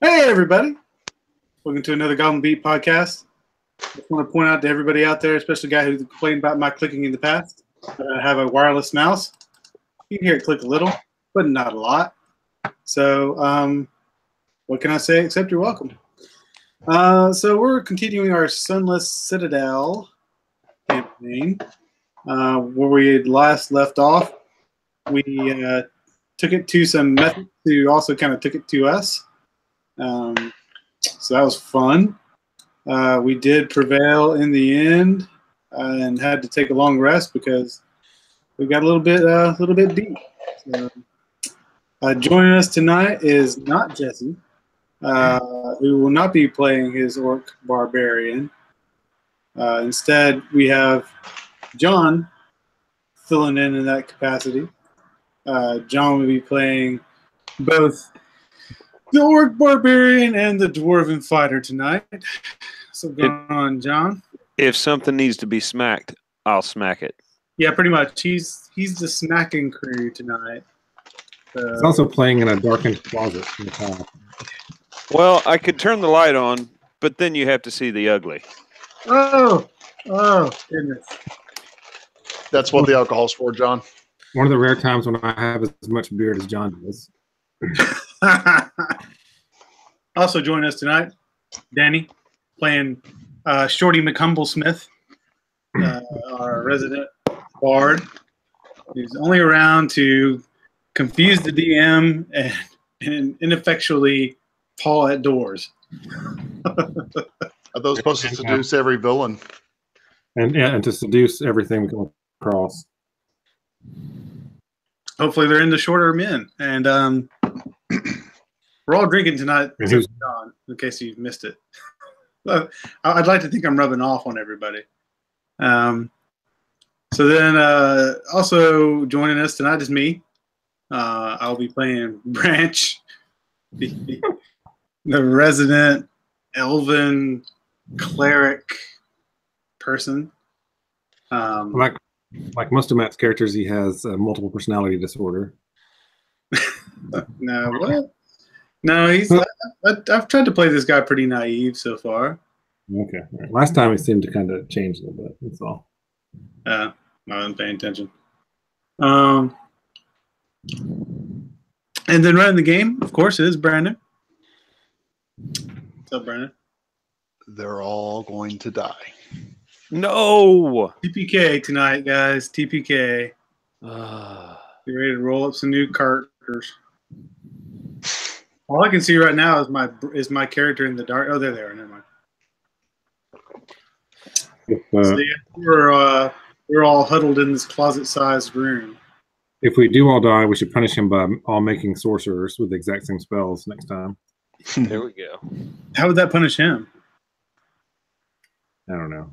Hey, everybody. Welcome to another Goblin Beat podcast. I just want to point out to everybody out there, especially the guy who complained about my clicking in the past, that I have a wireless mouse. You can hear it click a little, but not a lot. So, what can I say except you're welcome? So we're continuing our Sunless Citadel campaign. Where we had last left off, we took it to some methods who also kind of took it to us. So that was fun. We did prevail in the end and had to take a long rest because we got a little bit deep. So, joining us tonight is not Jesse, who will not be playing his orc barbarian. Instead, we have John filling in that capacity. John will be playing both the orc barbarian and the dwarven fighter tonight. So going on, John. If something needs to be smacked, I'll smack it. Yeah, pretty much. He's the smacking crew tonight. He's also playing in a darkened closet in the top. Well, I could turn the light on, but then you have to see the ugly. Oh goodness. That's what the alcohol's for, John. One of the rare times when I have as much beard as John does. Also joining us tonight, Danny, playing Shorty McHumblesmith, our resident bard, who's only around to confuse the DM and ineffectually paw at doors. Are those supposed to seduce every villain? And to seduce everything we come across. Hopefully they're into shorter men. And we're all drinking tonight, except John, in case you missed it. I'd like to think I'm rubbing off on everybody. So then also joining us tonight is me. I'll be playing Branch, the resident elven cleric person. Like most of Matt's characters, he has multiple personality disorder. No, what? No, I've tried to play this guy pretty naive so far. Okay. Right. Last time he seemed to kind of change a little bit. That's all. I wasn't paying attention. And then running the game, of course, is Brandon. What's up, Brandon? They're all going to die. No! TPK tonight, guys. TPK. You ready to roll up some new characters? All I can see right now is my character in the dark. Oh, there they are. Never mind. So yeah, we're all huddled in this closet-sized room. If we do all die, we should punish him by all making sorcerers with the exact same spells next time. There we go. How would that punish him? I don't know.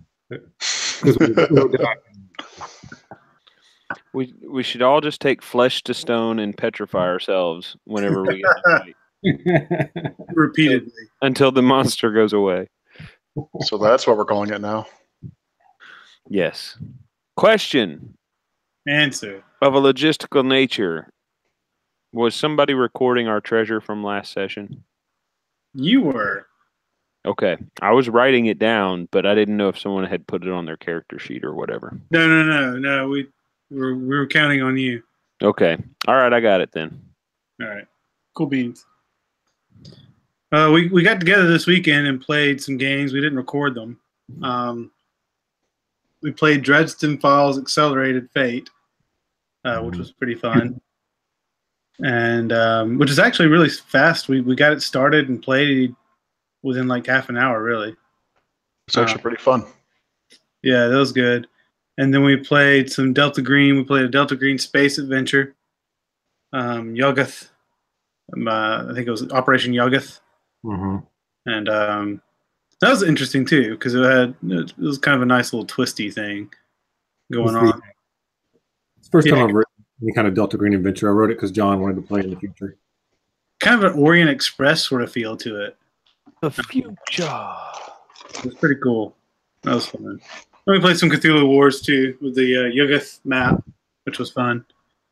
We'll die. We should all just take flesh to stone and petrify ourselves whenever we get to fight. Repeatedly. Until the monster goes away. So that's what we're calling it now. Yes. Question. Answer. Of a logistical nature. Was somebody recording our treasure from last session? You were. Okay. I was writing it down, but I didn't know if someone had put it on their character sheet or whatever. No. We were counting on you. Okay. All right, I got it then. All right. Cool beans. We got together this weekend and played some games. We didn't record them. We played Dredgeton Files Accelerated Fate, which was pretty fun. And which is actually really fast. We got it started and played within like half an hour, really. It's actually pretty fun. Yeah, that was good. And then we played some Delta Green. We played a Delta Green space adventure. Yoggoth. I think it was Operation Yoggoth. Mm-hmm. And that was interesting too, because it was kind of a nice little twisty thing going on. It's the first time I've written any kind of Delta Green adventure. I wrote it because John wanted to play in the future. Kind of an Orient Express sort of feel to it. The future. It was pretty cool. That was fun. And we played some Cthulhu Wars too with the Yoggoth map, which was fun.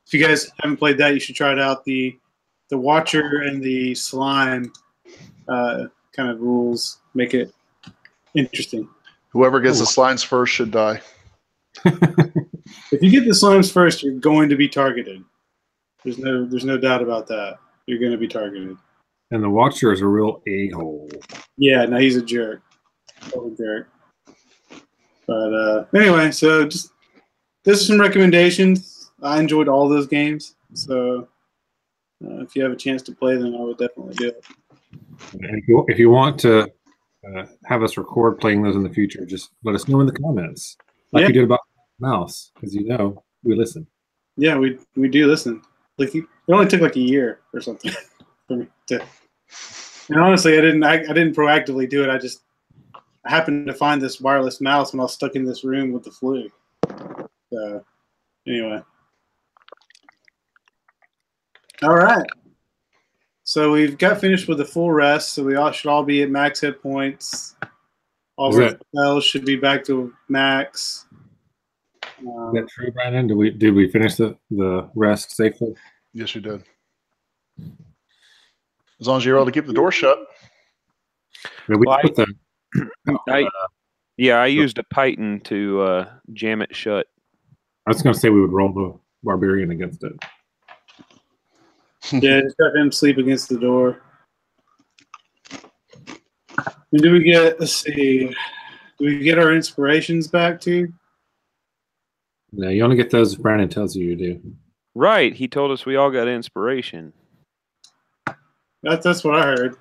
If you guys haven't played that, you should try it out. The Watcher and the Slime kind of rules make it interesting. Whoever gets the slimes first should die. If you get the slimes first, you're going to be targeted. There's no doubt about that. You're going to be targeted. And the Watcher is a real a-hole. Yeah, no, he's a jerk. Total jerk. But anyway, so just those are some recommendations. I enjoyed all those games. So if you have a chance to play them, I would definitely do it. And if you want to have us record playing those in the future, just let us know in the comments. Like you did about Mouse, because you know we listen. Yeah, we do listen. Like it only took like a year or something for me to. And honestly, I didn't proactively do it. I happened to find this wireless mouse when I was stuck in this room with the flu. So anyway, all right. So we've got finished with the full rest. So we should all be at max hit points. All of our spells should be back to max. Is that true, Brandon? Did we finish the rest safely? Yes, you did. As long as you're able to keep the door shut. Yeah, I used a Python to jam it shut. I was going to say we would roll the Barbarian against it. Yeah, just have him sleep against the door. And do we get, let's see, do we get our inspirations back too? No, you only get those if Brandon tells you do. Right, he told us we all got inspiration. That's what I heard.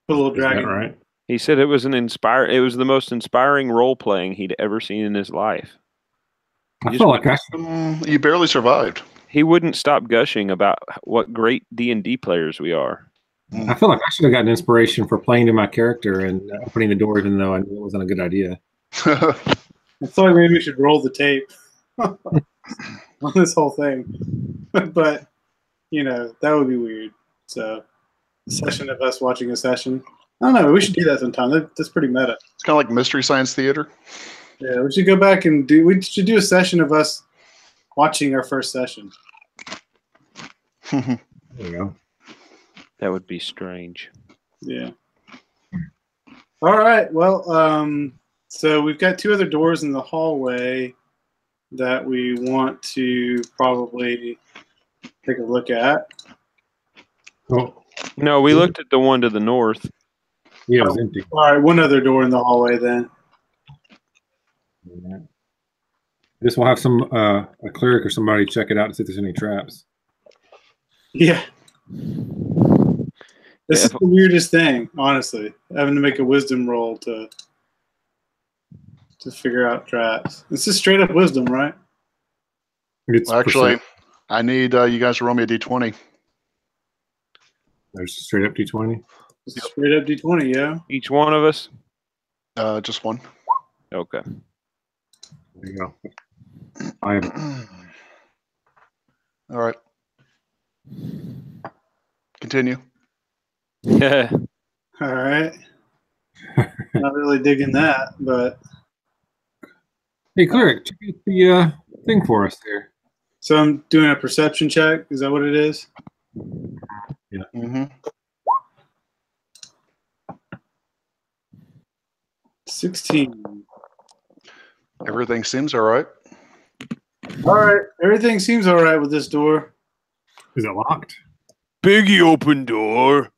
Put a little dragon, right? He said it was it was the most inspiring role playing he'd ever seen in his life. I feel like you barely survived. He wouldn't stop gushing about what great D&D players we are. I feel like I should have gotten inspiration for playing to my character and opening the door, even though I knew it wasn't a good idea. I thought like maybe we should roll the tape on this whole thing, but you know that would be weird. So, a session of us watching a session. I don't know. We should do that sometime. That's pretty meta. It's kind of like Mystery Science Theater. Yeah, we should go back and we should do a session of us watching our first session. There you go. That would be strange. Yeah. All right. Well, so we've got two other doors in the hallway that we want to probably take a look at. Oh. No, we looked at the one to the north. Yeah, it was empty. All right, one other door in the hallway then. Yeah. This will have some a cleric or somebody check it out to see if there's any traps. Yeah. This is the weirdest thing, honestly. Having to make a wisdom roll to figure out traps. This is straight up wisdom, right? It's actually, I need you guys to roll me a d20. There's straight up d20. Straight up d20, yeah. Each one of us? Just one. Okay. There you go. I have. All right. Continue. Yeah. All right. Not really digging that, but. Hey, cleric, check out the thing for us there. So I'm doing a perception check. Is that what it is? Yeah. Mm-hmm. 16. Everything seems all right. All right. Everything seems all right with this door. Is it locked? Biggie open door.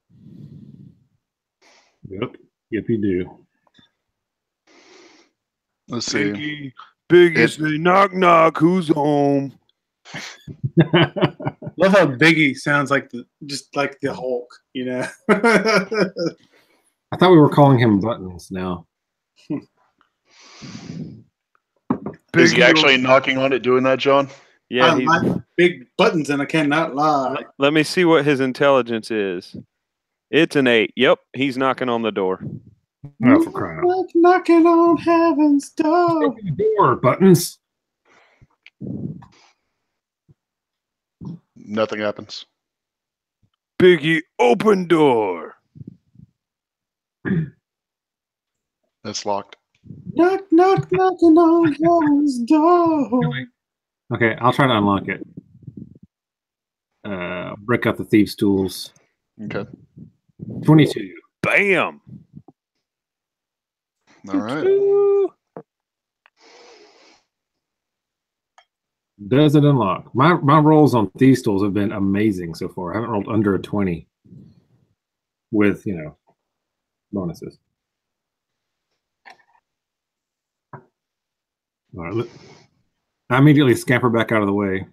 Yep. Yep, you do. Let's see. Biggie say knock knock. Who's home? Love how Biggie sounds like just like the Hulk, you know. I thought we were calling him Buttons now. Is he actually knocking on it doing that, John? Yeah, I like big buttons and I cannot lie. Let me see what his intelligence is. It's an 8. Yep, he's knocking on the door. Oh, for crying out loud. Knocking on heaven's door. Open the door, Buttons. Nothing happens. Biggie open door. It's locked. Knock, knock, knocking on heaven's door. Okay, I'll try to unlock it. Break out the thieves' tools. Okay. 22. Bam. All right. Does it unlock? My rolls on these tools have been amazing so far. I haven't rolled under a 20 with, bonuses. All right, I immediately scamper back out of the way.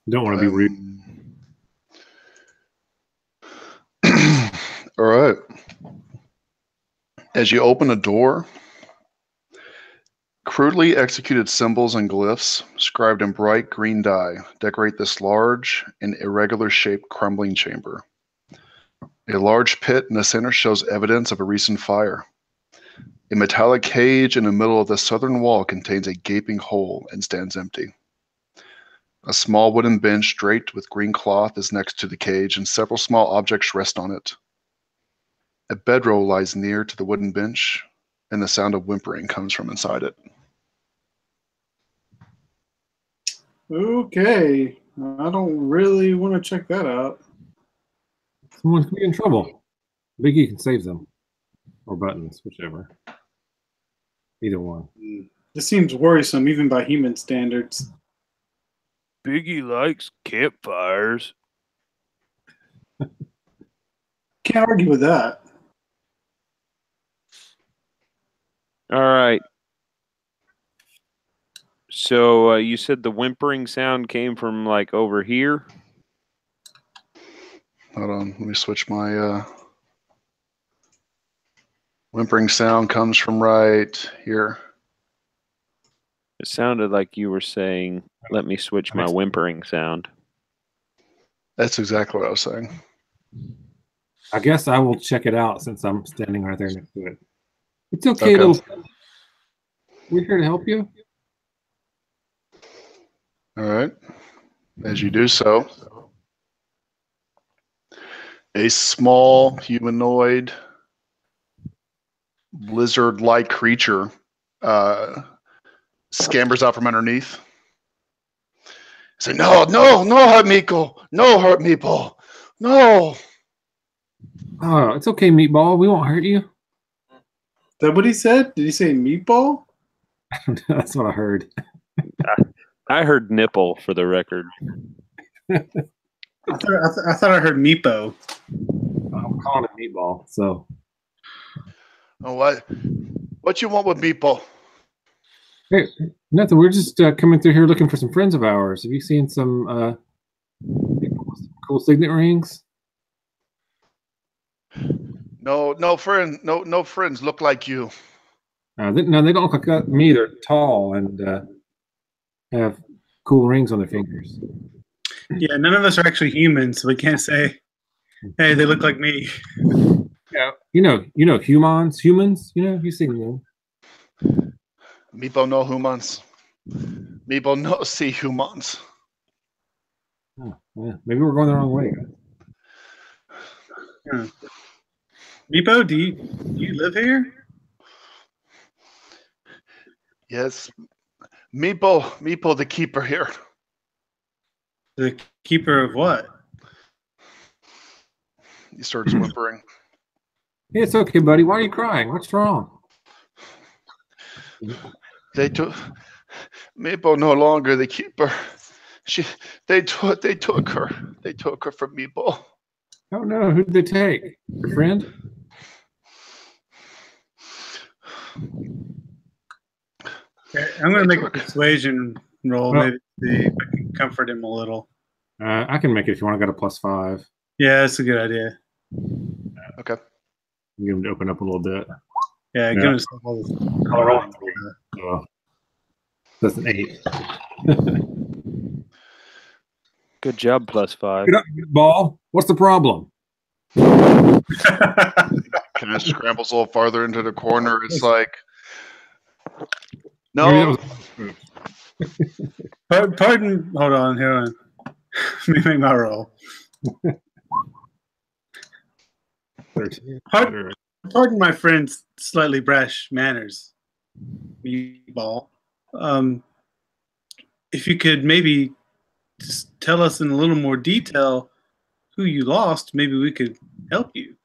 Don't want to be rude. All right. As you open a door, crudely executed symbols and glyphs, scribed in bright green dye, decorate this large and irregular shaped crumbling chamber. A large pit in the center shows evidence of a recent fire. A metallic cage in the middle of the southern wall contains a gaping hole and stands empty. A small wooden bench draped with green cloth is next to the cage, and several small objects rest on it. A bedroll lies near to the wooden bench, and the sound of whimpering comes from inside it. Okay. I don't really want to check that out. Someone could be in trouble. Biggie can save them. Or buttons, whichever. Either one. This seems worrisome, even by human standards. Biggie likes campfires. Can't argue with that. All right. So you said the whimpering sound came from like over here? Hold on, let me switch my whimpering sound comes from right here. It sounded like you were saying, let me switch my whimpering sound. That's exactly what I was saying. I guess I will check it out since I'm standing right there next to it. It's okay, little fella. We're here to help you. All right. As you do so, a small humanoid lizard-like creature scampers out from underneath. Say, no, hurt Meeple. No, hurt Meeple. No. Oh, it's okay, Meatball. We won't hurt you. Is that what he said? Did he say meatball? That's what I heard. I heard nipple for the record. I thought I heard meepo. I'm calling it Meatball, so. Oh, what you want with Meeple? Hey, nothing. We're just coming through here looking for some friends of ours. Have you seen some cool signet rings? No friends look like you. No, they don't look like me. They're tall and have cool rings on their fingers. Yeah, none of us are actually humans, so we can't say, hey, they look like me. Yeah, you know, humans. You seen them. Meeple no humans. Meeple no see humans. Oh, yeah. Maybe we're going the wrong way. Yeah. Meepo, do you live here? Yes. Meeple the keeper here. The keeper of what? He starts whimpering. Hey, it's okay, buddy. Why are you crying? What's wrong? They took Meeple no longer the keeper. They took her. They took her from Meeple. Oh no, who did they take? Your friend? Okay, I'm going to make a persuasion roll, maybe see if I can comfort him a little. I can make it if you want. I got a +5. Yeah, that's a good idea. Okay. Get him to open up a little bit. Yeah, give him all this. That's an 8. Good job, +5. Get up, ball. What's the problem? Kind of scrambles a little farther into the corner. It's like, no. Pardon. Hold on. Let me make my roll. Pardon my friend's slightly brash manners, Meatball. If you could maybe just tell us in a little more detail who you lost, maybe we could help you.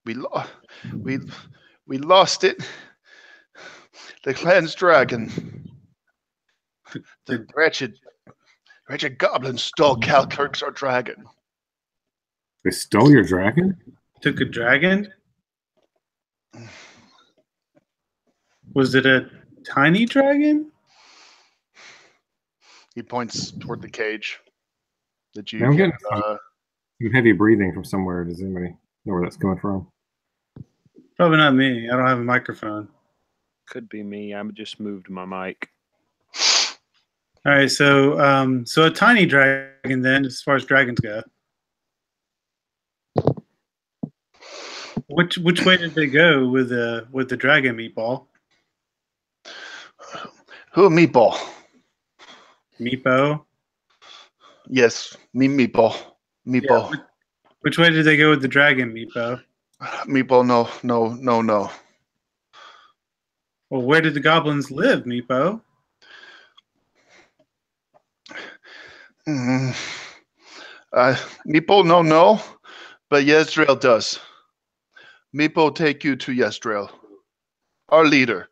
We lost it. The clan's dragon. The wretched goblin stole Calkirk's our dragon. They stole your dragon? Took a dragon? Was it a tiny dragon? He points toward the cage that you. Yeah, I'm getting some heavy breathing from somewhere. Does anybody know where that's coming from? Probably not me. I don't have a microphone. Could be me. I just moved my mic. All right, so a tiny dragon then, as far as dragons go. Which way did they go with the dragon, Meatball? Who, Meatball? Meepo? Yes, Meatball. Meatball. Yeah, which way did they go with the dragon, Meepo? Meatball, no. Well, where did the goblins live, Meepo? Meepo, no, but Yezdrael does. Meepo take you to Yezdrael, our leader.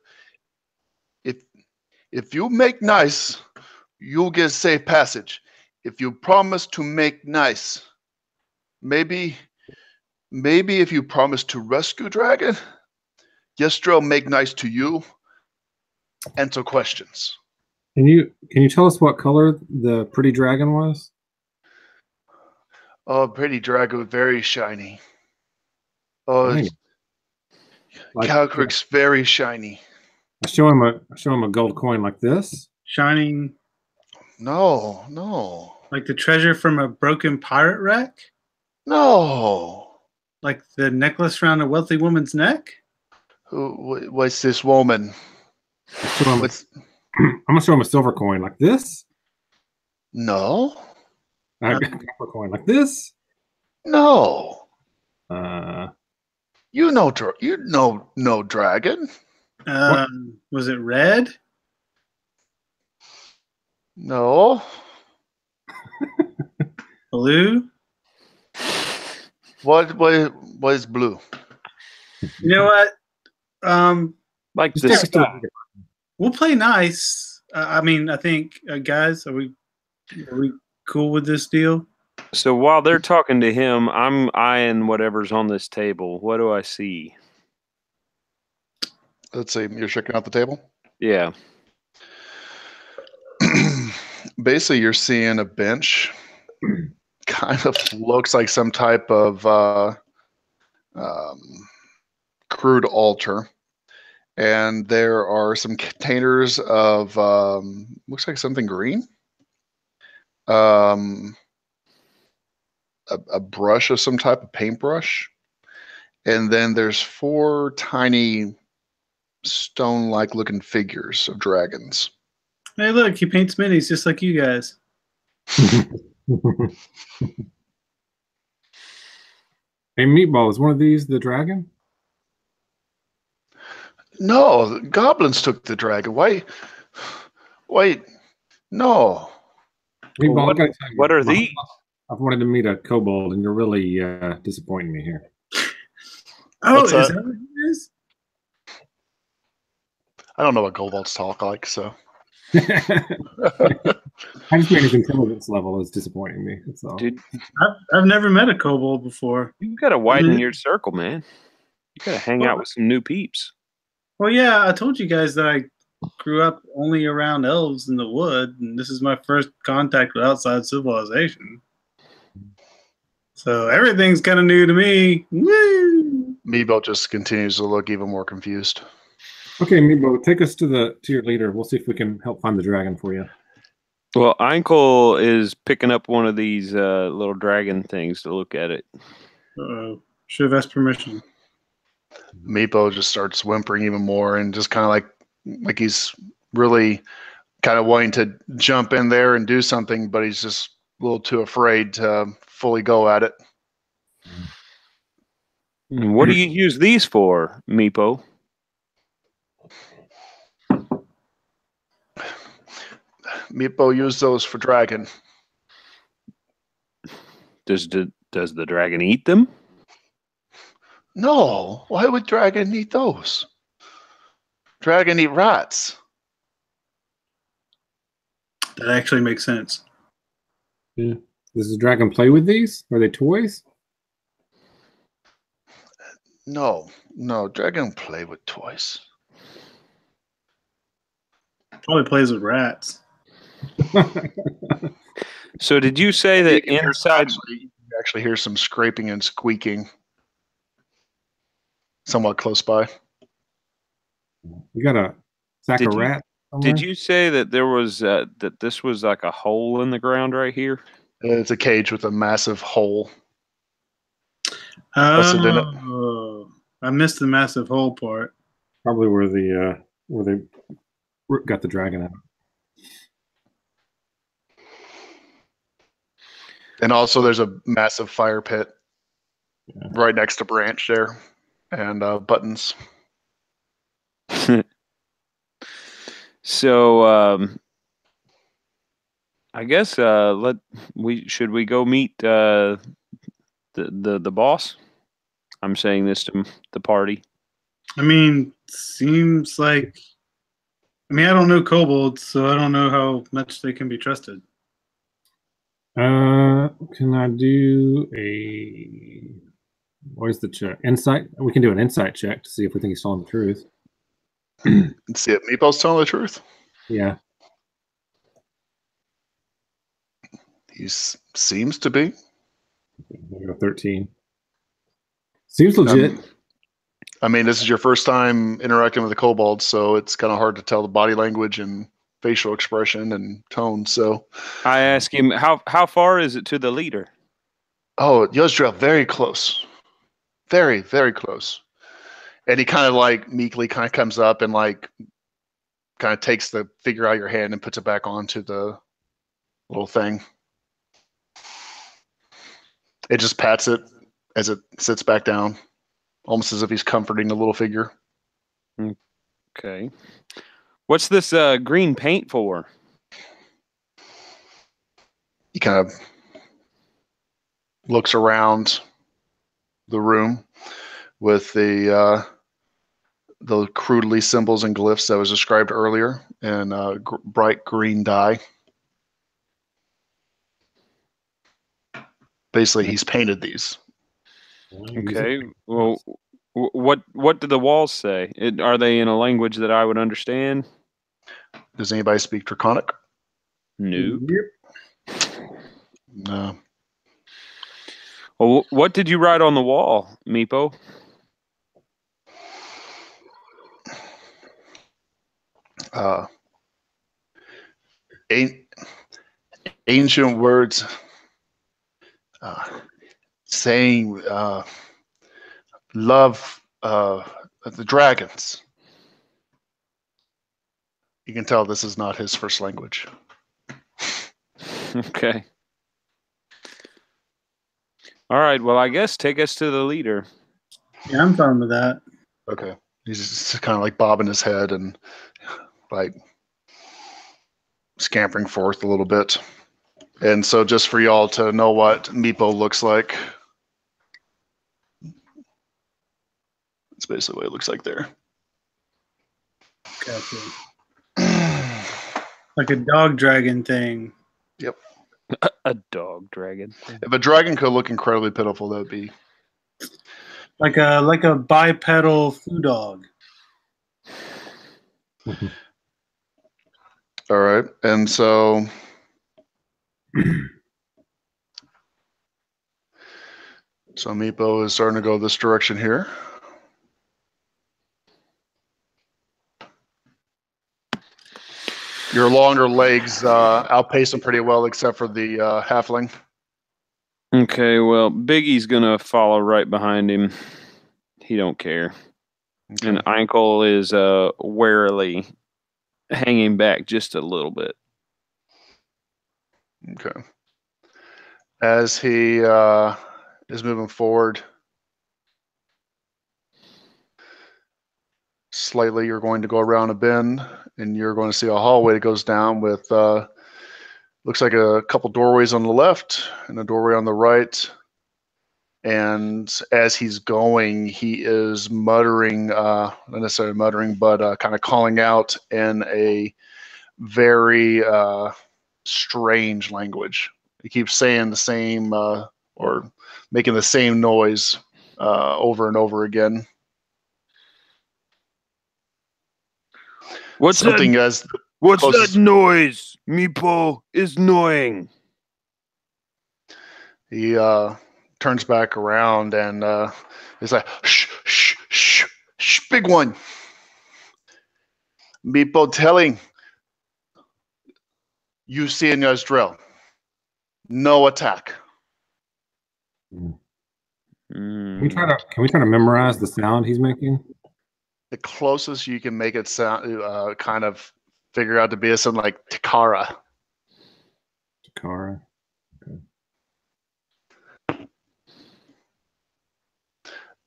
If you make nice, you'll get safe passage. If you promise to make nice, maybe if you promise to rescue dragon, Yezdrael make nice to you. Answer questions. Can you tell us what color the pretty dragon was? Oh, pretty dragon, very shiny. Oh, like, Calcrick's very shiny. I show him a gold coin like this. Shining. No. Like the treasure from a broken pirate wreck? No. Like the necklace around a wealthy woman's neck? What's this woman? I'm gonna show him a silver coin like this. No. A copper coin like this. No. You know no dragon. Was it red? No. Blue? What is blue? You know what? Like the sky. We'll play nice. I think, guys, are we cool with this deal? So while they're talking to him, I'm eyeing whatever's on this table. What do I see? Let's see. You're checking out the table? Yeah. Basically, you're seeing a bench. Kind of looks like some type of crude altar. And there are some containers of, looks like something green. A brush of some type of paintbrush. And then there's 4 tiny stone-like looking figures of dragons. Hey, look, he paints minis just like you guys. Hey, Meatball, is one of these the dragon? No, the goblins took the dragon. Wait, no. Meatball, what are these? I've wanted to meet a kobold, and you're really disappointing me here. Oh, What's is that? that what it is? I don't know what kobolds talk like, so. I just mean his intelligence level is disappointing me. That's all. Dude, I've never met a kobold before. you got to widen your circle, man. You got to hang out with some new peeps. Well, yeah, I told you guys that I grew up only around elves in the wood, and this is my first contact with outside civilization. So everything's kind of new to me. Woo! Meebo just continues to look even more confused. Okay, Meebo, take us to your leader. We'll see if we can help find the dragon for you. Well, Einkel is picking up one of these little dragon things to look at it. Uh-oh. Should have asked permission. Meepo just starts whimpering even more and just kind of like he's really kind of wanting to jump in there and do something, but he's just a little too afraid to fully go at it. What do you use these for, Meepo? Meepo used those for dragon. Does the dragon eat them? No, why would dragon eat those? Dragon eat rats. That actually makes sense. Yeah. Does the dragon play with these? Are they toys? No, dragon play with toys. Probably plays with rats. So did you say that inside? You actually hear some scraping and squeaking, somewhat close by. You got a sack of rats somewhere? Did you say that there was that this was like a hole in the ground right here? It's a cage with a massive hole. Busted in it. Oh, I missed the massive hole part. Probably where they got the dragon out. And also, there's a massive fire pit right next to Branch there, and buttons. So I guess should we go meet the boss? I'm saying this to the party. I mean, seems like. I mean, I don't know kobolds, so I don't know how much they can be trusted. Can I do what is the check? Insight? We can do an insight check to see if we think he's telling the truth. Let's see if Meepo's telling the truth. Yeah. He seems to be. We'll go 13. Seems legit. I mean, this is your first time interacting with the kobolds, so it's kind of hard to tell the body language and facial expression and tone. So I ask him, how far is it to the leader? Oh, Yozdra, very close. Very, very close. And he kind of like meekly kind of comes up and like kind of takes the figure out of your hand and puts it back onto the little thing. It just pats it as it sits back down, almost as if he's comforting the little figure. Okay. What's this green paint for? He kind of looks around the room with the crudely symbols and glyphs that was described earlier in bright green dye. Basically, he's painted these. Okay. Well, what do the walls say? Are they in a language that I would understand? Does anybody speak Draconic? No. No. Well, what did you write on the wall, Meepo? Ancient words saying love the dragons. You can tell this is not his first language. Okay. All right. Well, I guess take us to the leader. Yeah, I'm fine with that. Okay. He's just kind of like bobbing his head and like scampering forth a little bit. And so just for y'all to know what Meepo looks like, that's basically what it looks like there. Gotcha. Like a dog dragon thing. Yep. A dog dragon. If a dragon could look incredibly pitiful, that would be Like a bipedal foo dog. all right. And so Meepo is starting to go this direction here. Your longer legs outpace him pretty well, except for the halfling. Okay, well, Biggie's gonna follow right behind him. He don't care. Okay. And Ankle is warily hanging back just a little bit. Okay. As he is moving forward slightly, you're going to go around a bend, and you're going to see a hallway that goes down with Looks like a couple doorways on the left and a doorway on the right. And as he's going, he is muttering, not necessarily muttering, but kind of calling out in a very strange language. He keeps saying the same or making the same noise over and over again. What's Something that? as What's closest- that noise? Meepo is annoying. He turns back around and he's like, shh, shh, shh, shh, big one. Meepo telling you see in your drill. No attack. Can Mm. we try to memorize the sound he's making? The closest you can make it sound, kind of figure out to be something like Takara. Takara.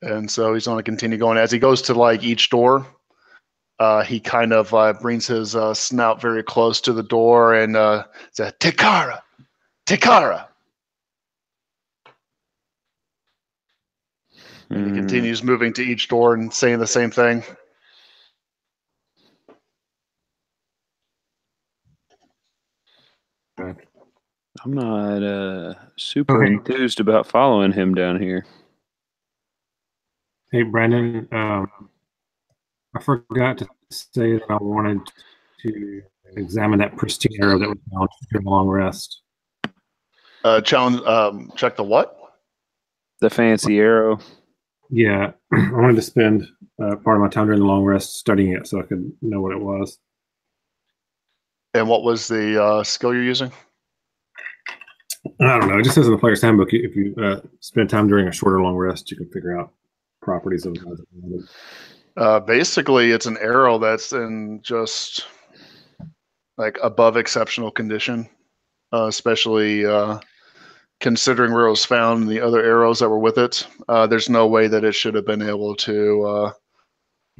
And so he's going to continue going. As he goes to like each door, he kind of brings his snout very close to the door and says, Takara, Takara. And he continues moving to each door and saying the same thing. Okay. I'm not super enthused about following him down here. Hey, Brandon, I forgot to say that I wanted to examine that pristine arrow that was found during a long rest. Challenge. Check the what? The fancy arrow. Yeah, I wanted to spend part of my time during the long rest studying it so I could know what it was. And what was the skill you're using? I don't know. It just says in the player's handbook if you spend time during a short or long rest, you can figure out properties of it. Basically, it's an arrow that's in just like above exceptional condition, especially considering where it was found and the other arrows that were with it. There's no way that it should have been able to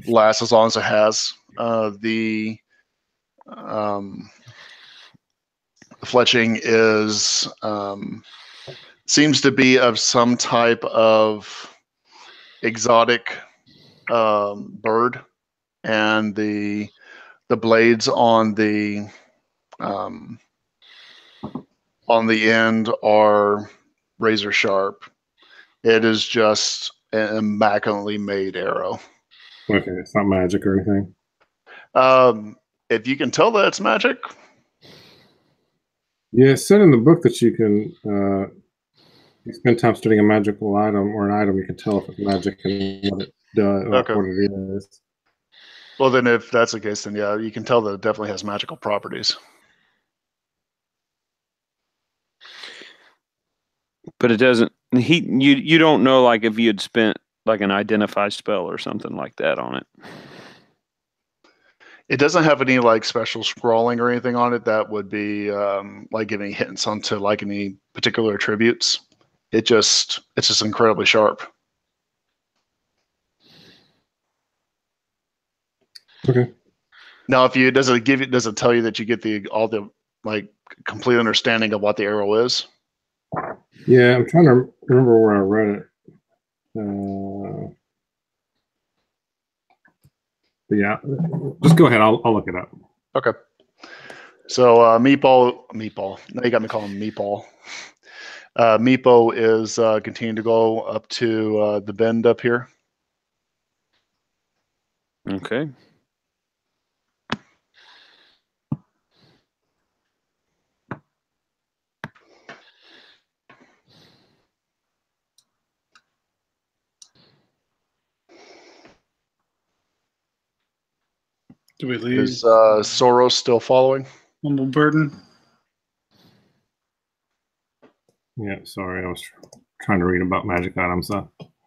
last as long as it has. The fletching is seems to be of some type of exotic bird, and the blades on the end are razor sharp. It is just an immaculately made arrow. Okay, it's not magic or anything. If you can tell that it's magic, Yeah, it said in the book that you can you spend time studying a magical item or an item, you can tell if it's magic and what it does, Okay. what it is. well then if that's the case, then yeah, you can tell that it definitely has magical properties. But it doesn't. You don't know like if you had spent like an identify spell or something like that on it. It doesn't have any like special scrawling or anything on it that would be like giving hints onto like any particular attributes. It's just incredibly sharp. Okay. Now, if you does it tell you that you get all the like complete understanding of what the arrow is? Yeah, I'm trying to remember where I read it. But yeah, just go ahead. I'll look it up. Okay. So Meatball. Now you got me calling him Meatball. Meepo is continuing to go up to the bend up here. Okay. Do we leave? Is Soros still following? Humble Burden? Yeah, sorry, I was trying to read about magic items. I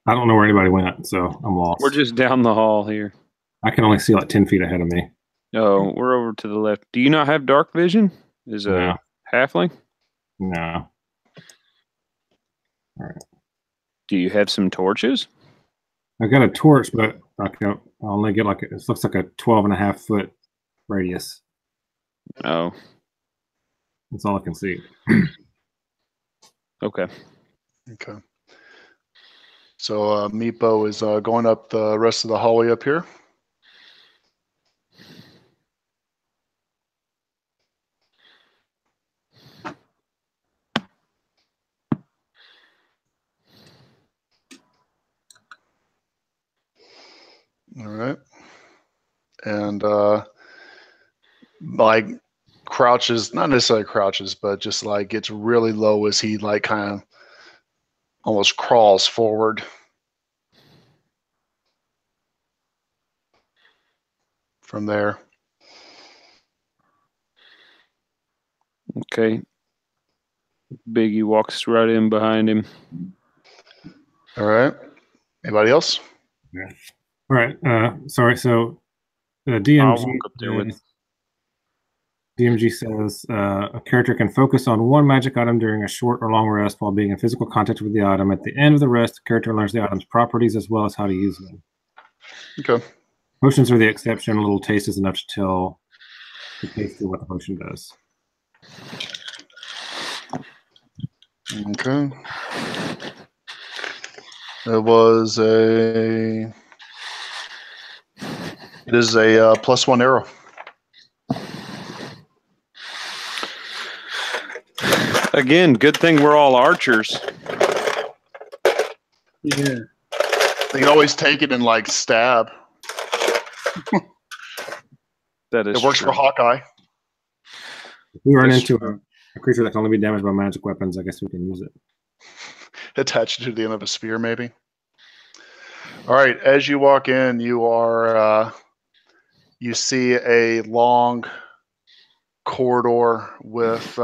don't know where anybody went, so I'm lost. We're just down the hall here. I can only see like 10 feet ahead of me. Oh, we're over to the left. Do you not have dark vision? Is a No. halfling? No. All right. Do you have some torches? I got a torch, but I only get like it looks like a 12.5 foot radius. Oh. That's all I can see. Okay. Okay. So Meepo is going up the rest of the hallway up here. All right. And like crouches, not necessarily crouches, but just like gets really low as he like kind of almost crawls forward. From there. Okay. Biggie walks right in behind him. All right. Anybody else? Yeah. All right. Sorry. So I'll DMG walk up there with him. DMG says a character can focus on one magic item during a short or long rest while being in physical contact with the item. At the end of the rest, the character learns the item's properties as well as how to use them. Okay. Potions are the exception. A little taste is enough to tell the taster what the potion does. Okay. It is a +1 arrow. Again, good thing we're all archers. Yeah. They can always take it and like stab. That is It works true. for Hawkeye. If we run That's into true. a creature that can only be damaged by magic weapons, I guess we can use it. Attached to the end of a spear, maybe. All right. As you walk in, you see a long corridor with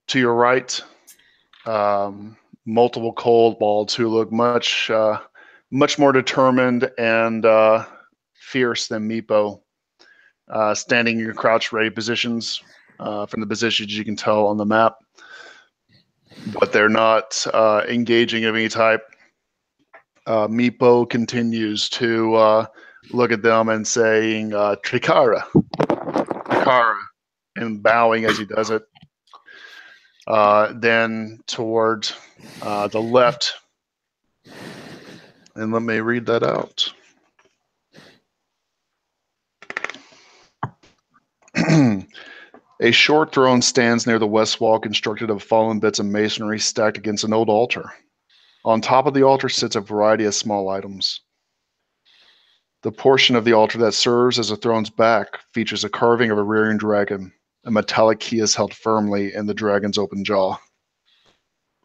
to your right multiple kobolds who look much more determined and fierce than Meepo, standing in your crouch ready positions from the positions you can tell on the map, but they're not engaging of any type. Meepo continues to look at them and saying Trikara, and bowing as he does it. Then toward the left, and let me read that out. A short throne stands near the west wall, constructed of fallen bits of masonry stacked against an old altar. On top of the altar sits a variety of small items. The portion of the altar that serves as the throne's back features a carving of a rearing dragon. A metallic key is held firmly in the dragon's open jaw.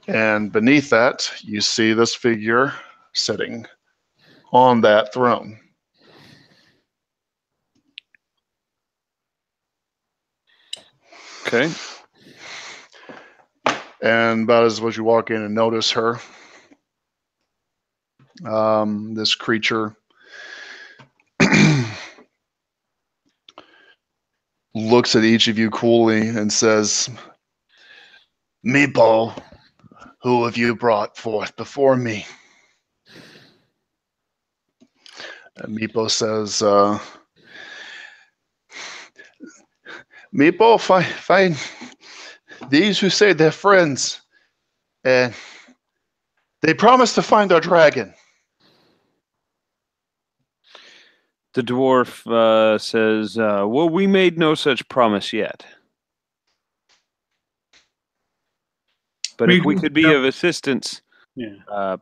And beneath that, you see this figure sitting on that throne. Okay. And about as you walk in and notice her, this creature looks at each of you coolly and says, Meepo, who have you brought forth before me? And Meepo says, Meepo, find these who say they're friends, and they promise to find our dragon. The dwarf says, well, we made no such promise yet. But if we could be of assistance,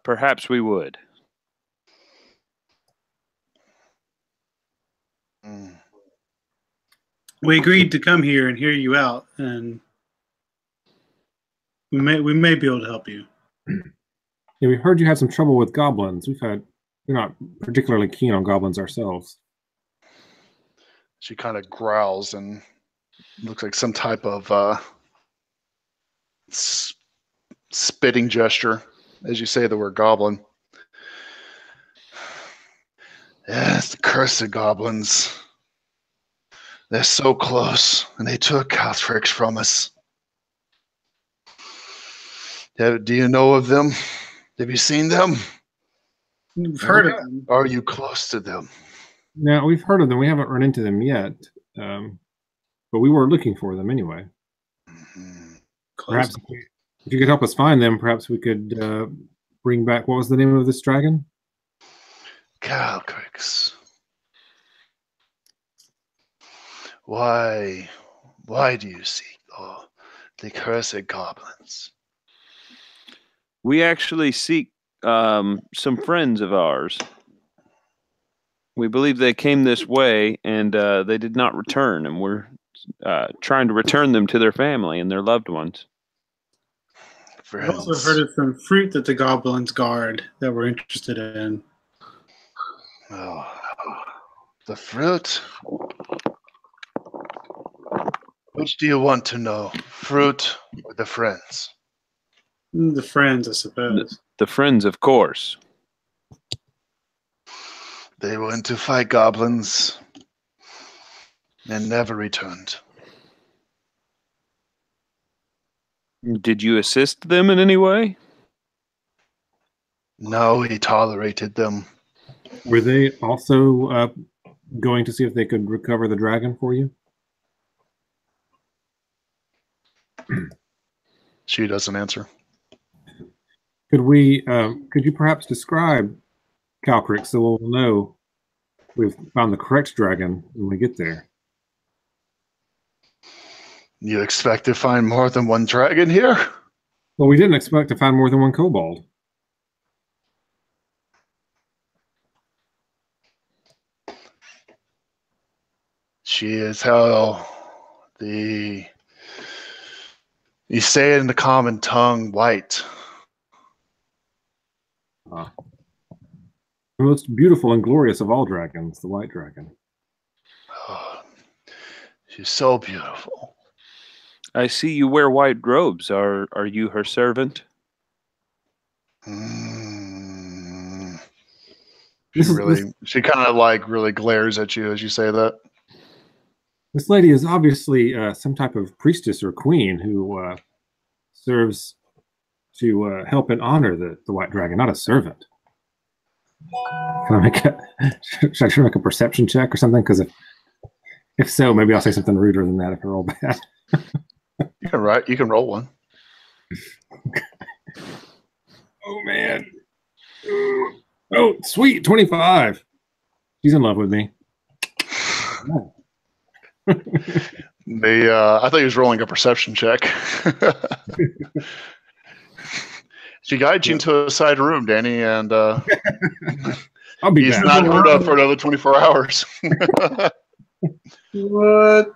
perhaps we would. We agreed to come here and hear you out, and we may be able to help you. Yeah, we heard you had some trouble with goblins. We're not particularly keen on goblins ourselves. She kind of growls and looks like some type of spitting gesture as you say the word goblin. Yes, the cursed goblins. They're so close, and they took Calthrix from us. Do you know of them? Have you seen them? We've heard of them. Are you close to them? No, we've heard of them. We haven't run into them yet. But but we were looking for them anyway. Close. Perhaps if you could help us find them, perhaps we could bring back. What was the name of this dragon? Calcrix. Why do you seek the cursed goblins? We actually seek some friends of ours. We believe they came this way and they did not return, and we're trying to return them to their family and their loved ones. I also heard of some fruit that the goblins guard that we're interested in. Oh, the fruit? Which do you want to know? Fruit or the friends? The friends, I suppose. The friends, of course. They went to fight goblins and never returned. Did you assist them in any way? No, he tolerated them. Were they also going to see if they could recover the dragon for you? She doesn't answer. Could you perhaps describe Calcrix so we'll know we've found the correct dragon when we get there? You expect to find more than one dragon here? Well, we didn't expect to find more than one kobold. She is how you say it in the common tongue, white. The most beautiful and glorious of all dragons, the white dragon. Oh, she's so beautiful. I see you wear white robes. Are you her servant? She kind of like really glares at you as you say that. This lady is obviously some type of priestess or queen who serves to help and honor the white dragon, not a servant. Can I should I try to make a perception check or something? Because if so, maybe I'll say something ruder than that if I roll bad. You can roll one. Oh man. Oh, sweet, 25. She's in love with me. I thought he was rolling a perception check. She guides you into a side room, Danny, and I'll be he's back. not heard of for another 24 hours. What?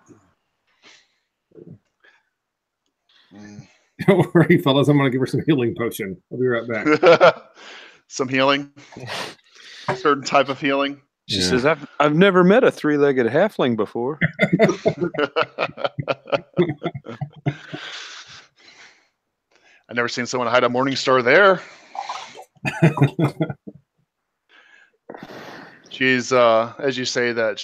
Don't worry, fellas. I'm going to give her some healing potion. I'll be right back. Some healing? A certain type of healing? She says, I've never met a three-legged halfling before. I've never seen someone hide a morning star there. She's, as you say that,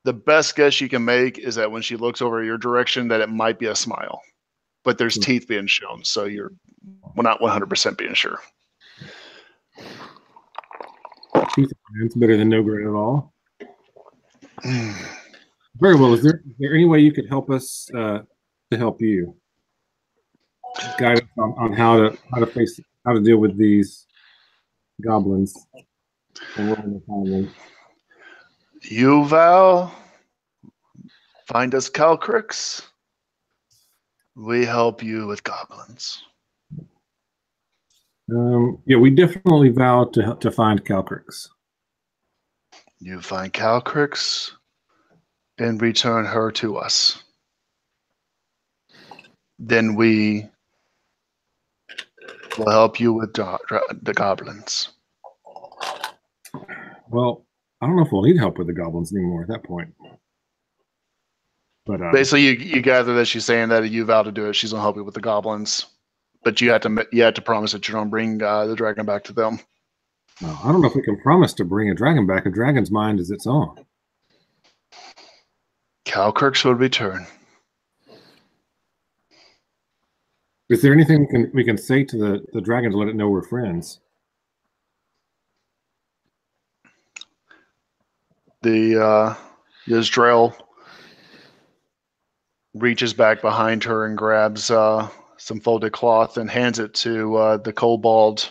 the best guess you can make is that when she looks over your direction that it might be a smile. But there's teeth being shown, so we're not 100% being sure. It's better than no grin at all. Very well. Is there any way you could help us to help you? Guide us on how to deal with these goblins. You, Val, find us Calcrix. We help you with goblins. Yeah, we definitely vow to find Calcrix. You find Calcrix and return her to us. Then we will help you with the goblins. Well, I don't know if we'll need help with the goblins anymore at that point. But basically, you gather that she's saying that you vow to do it. She's gonna help you with the goblins, but you have to promise that you don't bring the dragon back to them. I don't know if we can promise to bring a dragon back. A dragon's mind is its own. Calcrix will return. Is there anything we can say to the dragon to let it know we're friends? The Yisrael reaches back behind her and grabs some folded cloth and hands it to the kobold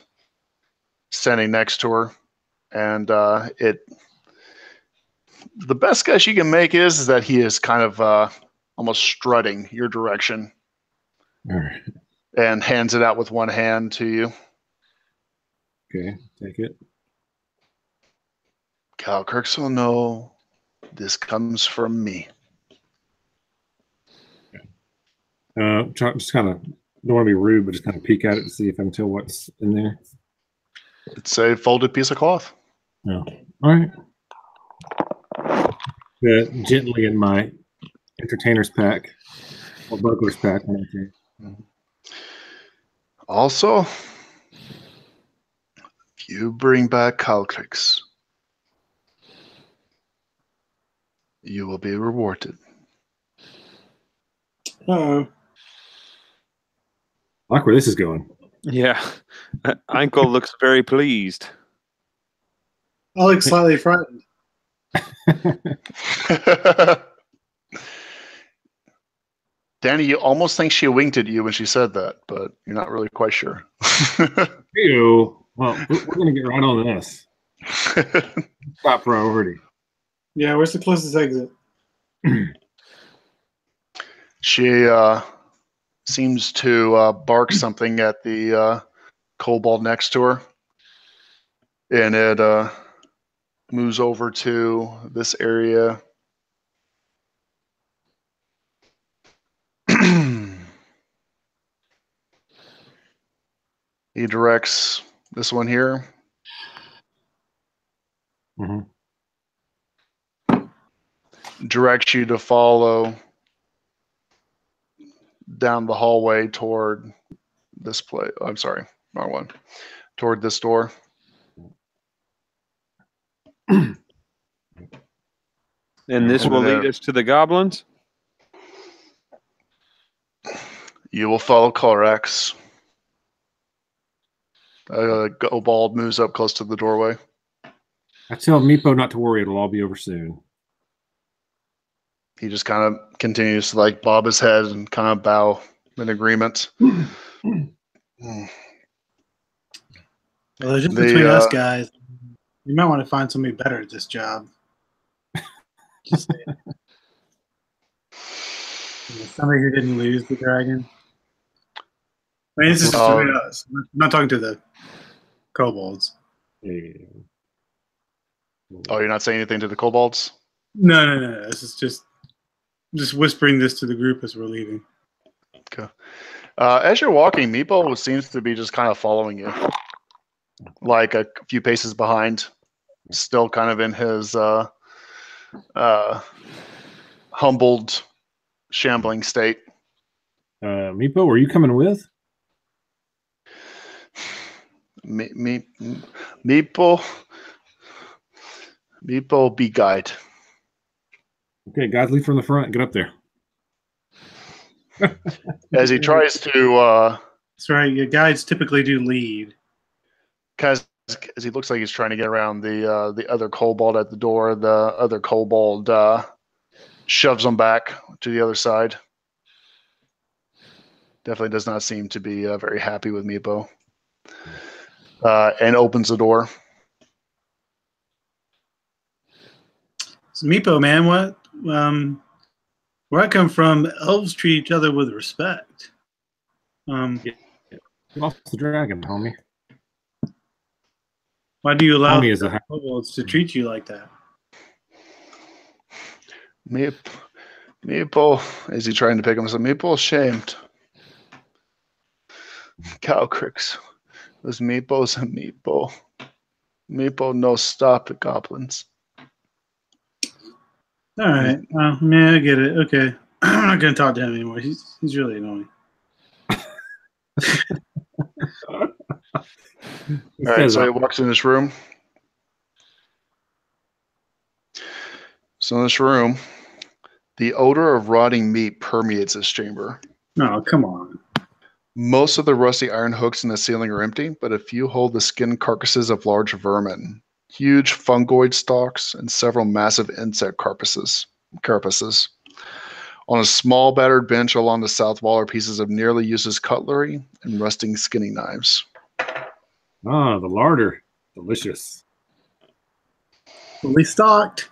standing next to her. And the best guess you can make is that he is kind of almost strutting your direction. All right. And hands it out with one hand to you. Okay, take it. Calcrix will know this comes from me. Just kind of, don't want to be rude, but just kind of peek at it to see if I can tell what's in there. It's a folded piece of cloth. No. All right. Gently in my entertainer's pack or burglar's pack. Also, if you bring back Calcrix, you will be rewarded. Uh-oh. I like where this is going. Yeah. Einkel looks very pleased. I look slightly frightened. Danny, you almost think she winked at you when she said that, but you're not really quite sure. Ew. Well, we're going to get right on this. Top priority. Yeah, where's the closest exit? She seems to bark something at the kobold next to her, and it moves over to this area. He directs this one here. Mm-hmm. Directs you to follow down the hallway toward this place. I'm sorry, wrong one. Toward this door. And this will lead us to the goblins? You will follow Corax. Kobold moves up close to the doorway. I tell Meepo not to worry. It'll all be over soon. He just kind of continues to like bob his head and kind of bow in agreement. Well, just between us guys, you might want to find somebody better at this job. Just somebody who didn't lose the dragon. I mean, this is just between us. I'm not talking to the kobolds. Yeah. Oh, you're not saying anything to the kobolds? No. This is just whispering this to the group as we're leaving. Okay. As you're walking, Meepo seems to be just kind of following you, like a few paces behind, still kind of in his humbled, shambling state. Meepo, were you coming with? Meepo be guide. Okay, guys, lead from the front. Get up there. As he tries to... That's right. Your guides typically do lead. As he looks like he's trying to get around the other kobold at the door, the other kobold shoves him back to the other side. Definitely does not seem to be very happy with Meepo. And opens the door. So Meepo, man, what? Where I come from, elves treat each other with respect. You lost the dragon, homie. Why do you allow Homie is a kobolds to treat you like that? Meepo, is he trying to pick him up? Meepo's shamed. Calcrix was Meepo's a Meepo. Meepo no stop at goblins. All right. Well, yeah, I get it. Okay. I'm not going to talk to him anymore. He's really annoying. All right, so he walks in this room. So in this room, the odor of rotting meat permeates this chamber. Oh, come on. Most of the rusty iron hooks in the ceiling are empty, but a few hold the skinned carcasses of large vermin, huge fungoid stalks, and several massive insect carapaces. On a small battered bench along the south wall are pieces of nearly useless cutlery and rusting skinning knives. Ah, the larder. Delicious. Fully stocked.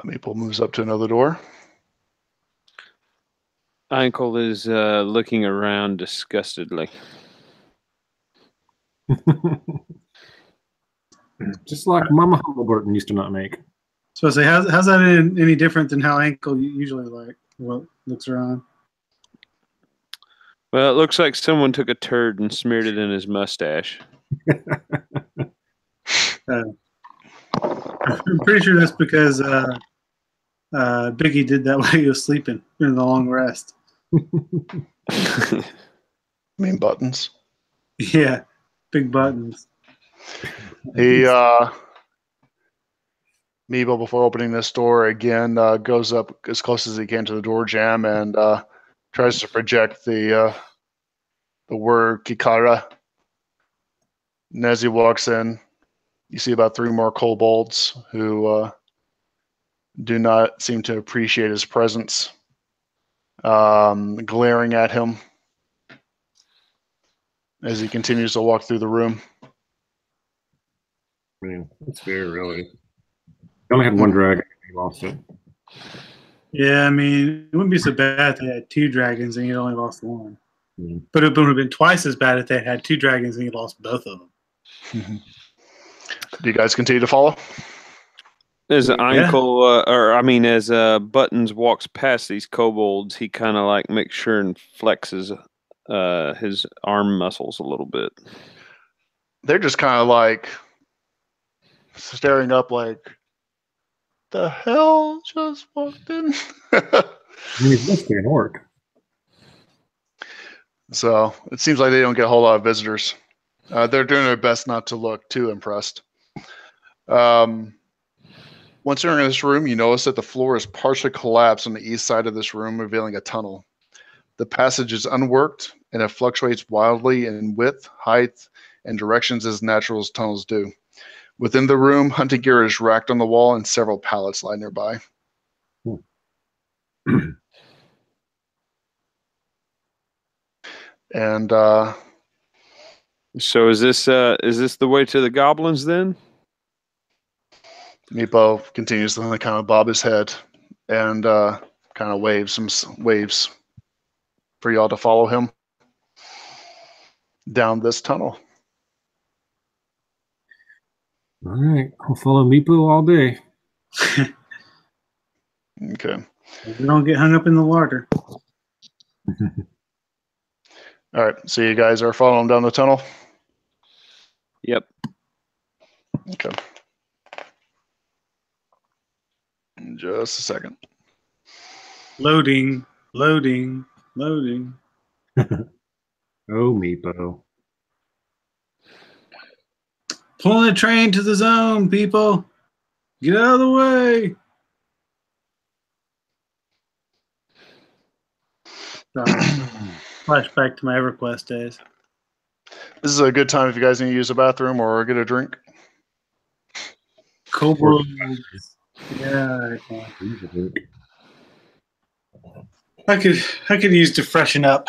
Maple moves up to another door. Uncle is looking around disgustedly. Just like Mama Humbleburton used to not make. So I say, how's that any different than how Ankle usually looks around? Well, it looks like someone took a turd and smeared it in his mustache. I'm pretty sure that's because Biggie did that while he was sleeping during the long rest. I mean buttons. Yeah, big buttons. Meeble, before opening this door again, goes up as close as he can to the door jamb and tries to project the word Kikara. And as he walks in, you see about 3 more kobolds who do not seem to appreciate his presence, glaring at him as he continues to walk through the room. I mean, that's fair, really. I only had one dragon. He lost it. Yeah, I mean, it wouldn't be so bad if they had 2 dragons and you only lost 1. Mm. But it would have been twice as bad if they had 2 dragons and you lost both of them. Do you guys continue to follow? As as Buttons walks past these kobolds, he kind of like makes sure and flexes his arm muscles a little bit. They're just kind of like staring up like, the hell just walked in? I mean, he's basically an orc. So it seems like they don't get a whole lot of visitors. They're doing their best not to look too impressed. Once you're in this room, you notice that the floor is partially collapsed on the east side of this room, revealing a tunnel. The passage is unworked, and it fluctuates wildly in width, height, and directions as natural as tunnels do. Within the room, hunting gear is racked on the wall, and several pallets lie nearby. And so is this the way to the goblins then? Meepo continues to kind of bob his head and kind of waves for y'all to follow him down this tunnel. All right, I'll follow Meepo all day. Okay. You don't get hung up in the larder. All right. So you guys are following down the tunnel? Yep. Okay. Just a second. Loading. Oh, Meepo. Pulling the train to the zone, people. Get out of the way. Flashback to my EverQuest days. This is a good time if you guys need to use a bathroom or get a drink. Kobold. Yeah. I could use to freshen up.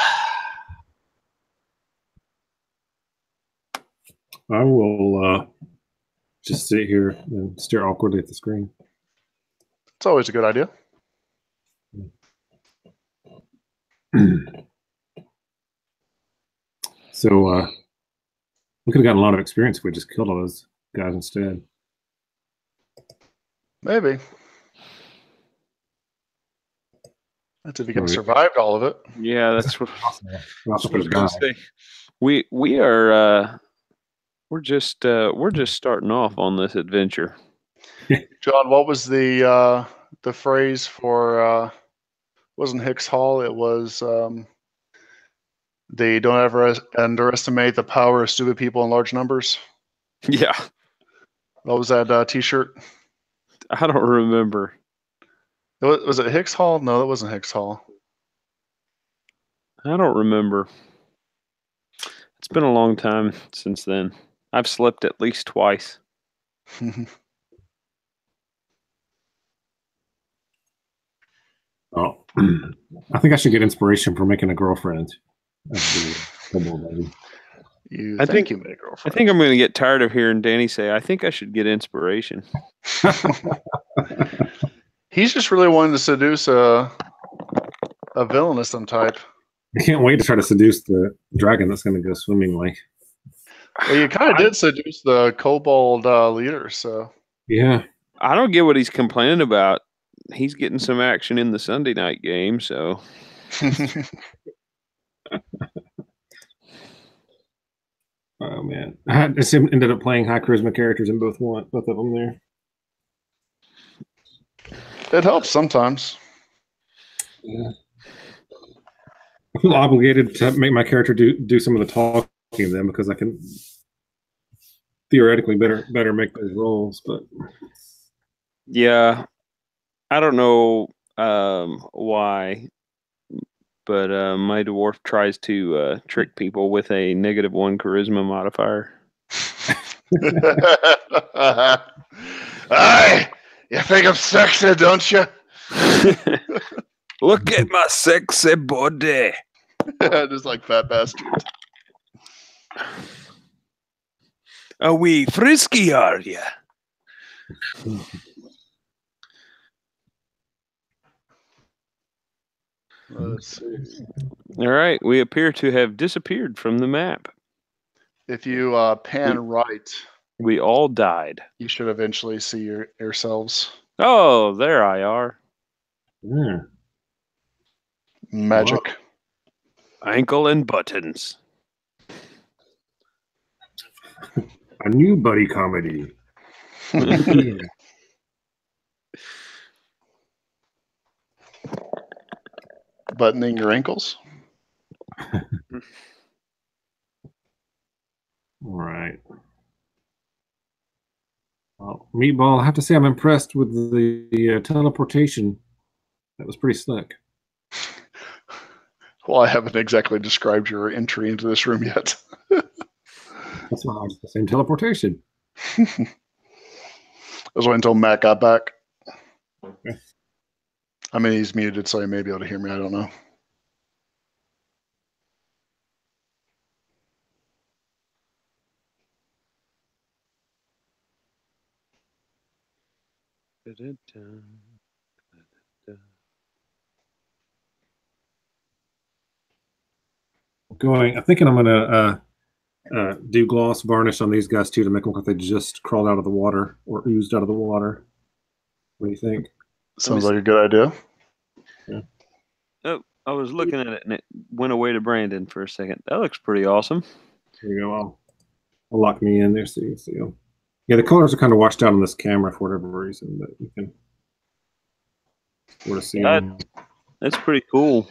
I will just sit here and stare awkwardly at the screen. It's always a good idea. So we could have gotten a lot of experience if we just killed all those guys instead. Maybe. That's if you can survive all of it. Yeah, that's what I was going to say. We are we're just starting off on this adventure. John, what was the phrase for wasn't Hicks Hall? It was they don't ever underestimate the power of stupid people in large numbers. Yeah. What was that T-shirt? I don't remember. Was it Hicks Hall? No, that wasn't Hicks Hall. I don't remember. It's been a long time since then. I've slept at least twice. Oh, I think I should get inspiration for making a girlfriend. You I think think- you made a I girlfriend. think I'm going to get tired of hearing Danny say, I think I should get inspiration. He's just really wanting to seduce a villain of some type. I can't wait to try to seduce the dragon that's going to go swimmingly. Well, you kind of did seduce the kobold leader, so. Yeah. I don't get what he's complaining about. He's getting some action in the Sunday night game, so. Oh man, I just ended up playing high charisma characters in both of them there. It helps sometimes. Yeah. I feel obligated to make my character do some of the talking then because I can theoretically better make those roles, but Yeah. I don't know why, but my dwarf tries to trick people with a -1 charisma modifier. Hey, you think I'm sexy, don't you? Look at my sexy body. Just like fat bastard. Are we frisky, are ya? Let's see. All right, we appear to have disappeared from the map. If you pan right, We all died. you should eventually see yourselves. Oh, there I are. yeah. Magic. Ankle and buttons. A new buddy comedy. Yeah. Buttoning your ankles. All right. Well, Meatball, I have to say I'm impressed with the teleportation. That was pretty slick. Well, I haven't exactly described your entry into this room yet. That's why I was the same teleportation. I was waiting until Matt got back. Okay. I mean, he's muted, so he may be able to hear me. I don't know. I'm thinking I'm gonna do gloss varnish on these guys too to make them look like they just crawled out of the water or oozed out of the water. What do you think? Sounds like a good idea. Oh, I was looking at it and it went away to Brandon for a second. That looks pretty awesome. Here you go. I'll lock me in there so you can see them. Yeah, the colors are kind of washed out on this camera for whatever reason, but you can sort of see them. That's pretty cool.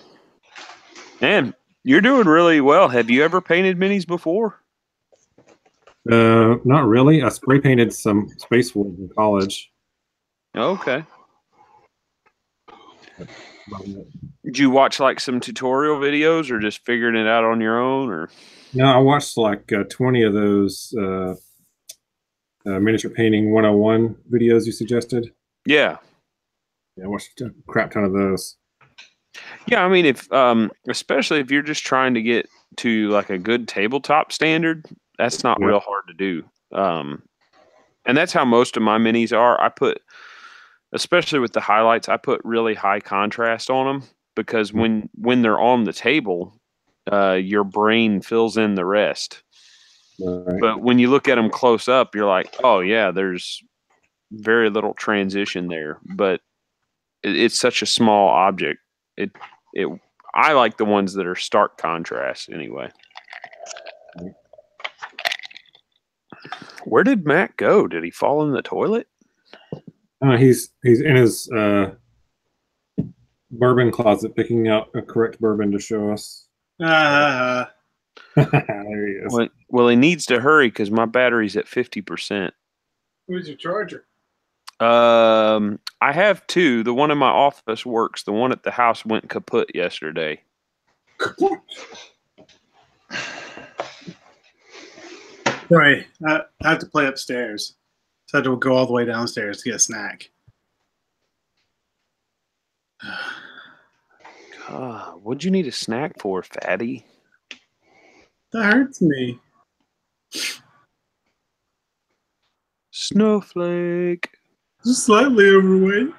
Man, you're doing really well. Have you ever painted minis before? Not really. I spray painted some Space Wolves in college. Okay. Did you watch like some tutorial videos or just figuring it out on your own? Or No, I watched like 20 of those miniature painting 101 videos you suggested. yeah. Yeah, I watched a crap ton of those. Yeah, I mean, if especially if you're just trying to get to like a good tabletop standard, that's not Yeah. real hard to do. And that's how most of my minis are. I put, especially with the highlights, I put really high contrast on them because when they're on the table, your brain fills in the rest. Right. But when you look at them close up, you're like, oh yeah, there's very little transition there. But it's such a small object. I like the ones that are stark contrast anyway. Where did Matt go? Did he fall in the toilet? He's in his bourbon closet picking out a correct bourbon to show us. There he is. Well, he needs to hurry because my battery's at 50%. Where's your charger? I have two. The one in my office works. The one at the house went kaput yesterday. Sorry, I have to play upstairs. So I had to go all the way downstairs to get a snack. What'd you need a snack for, fatty? That hurts me. Snowflake. Just slightly overweight.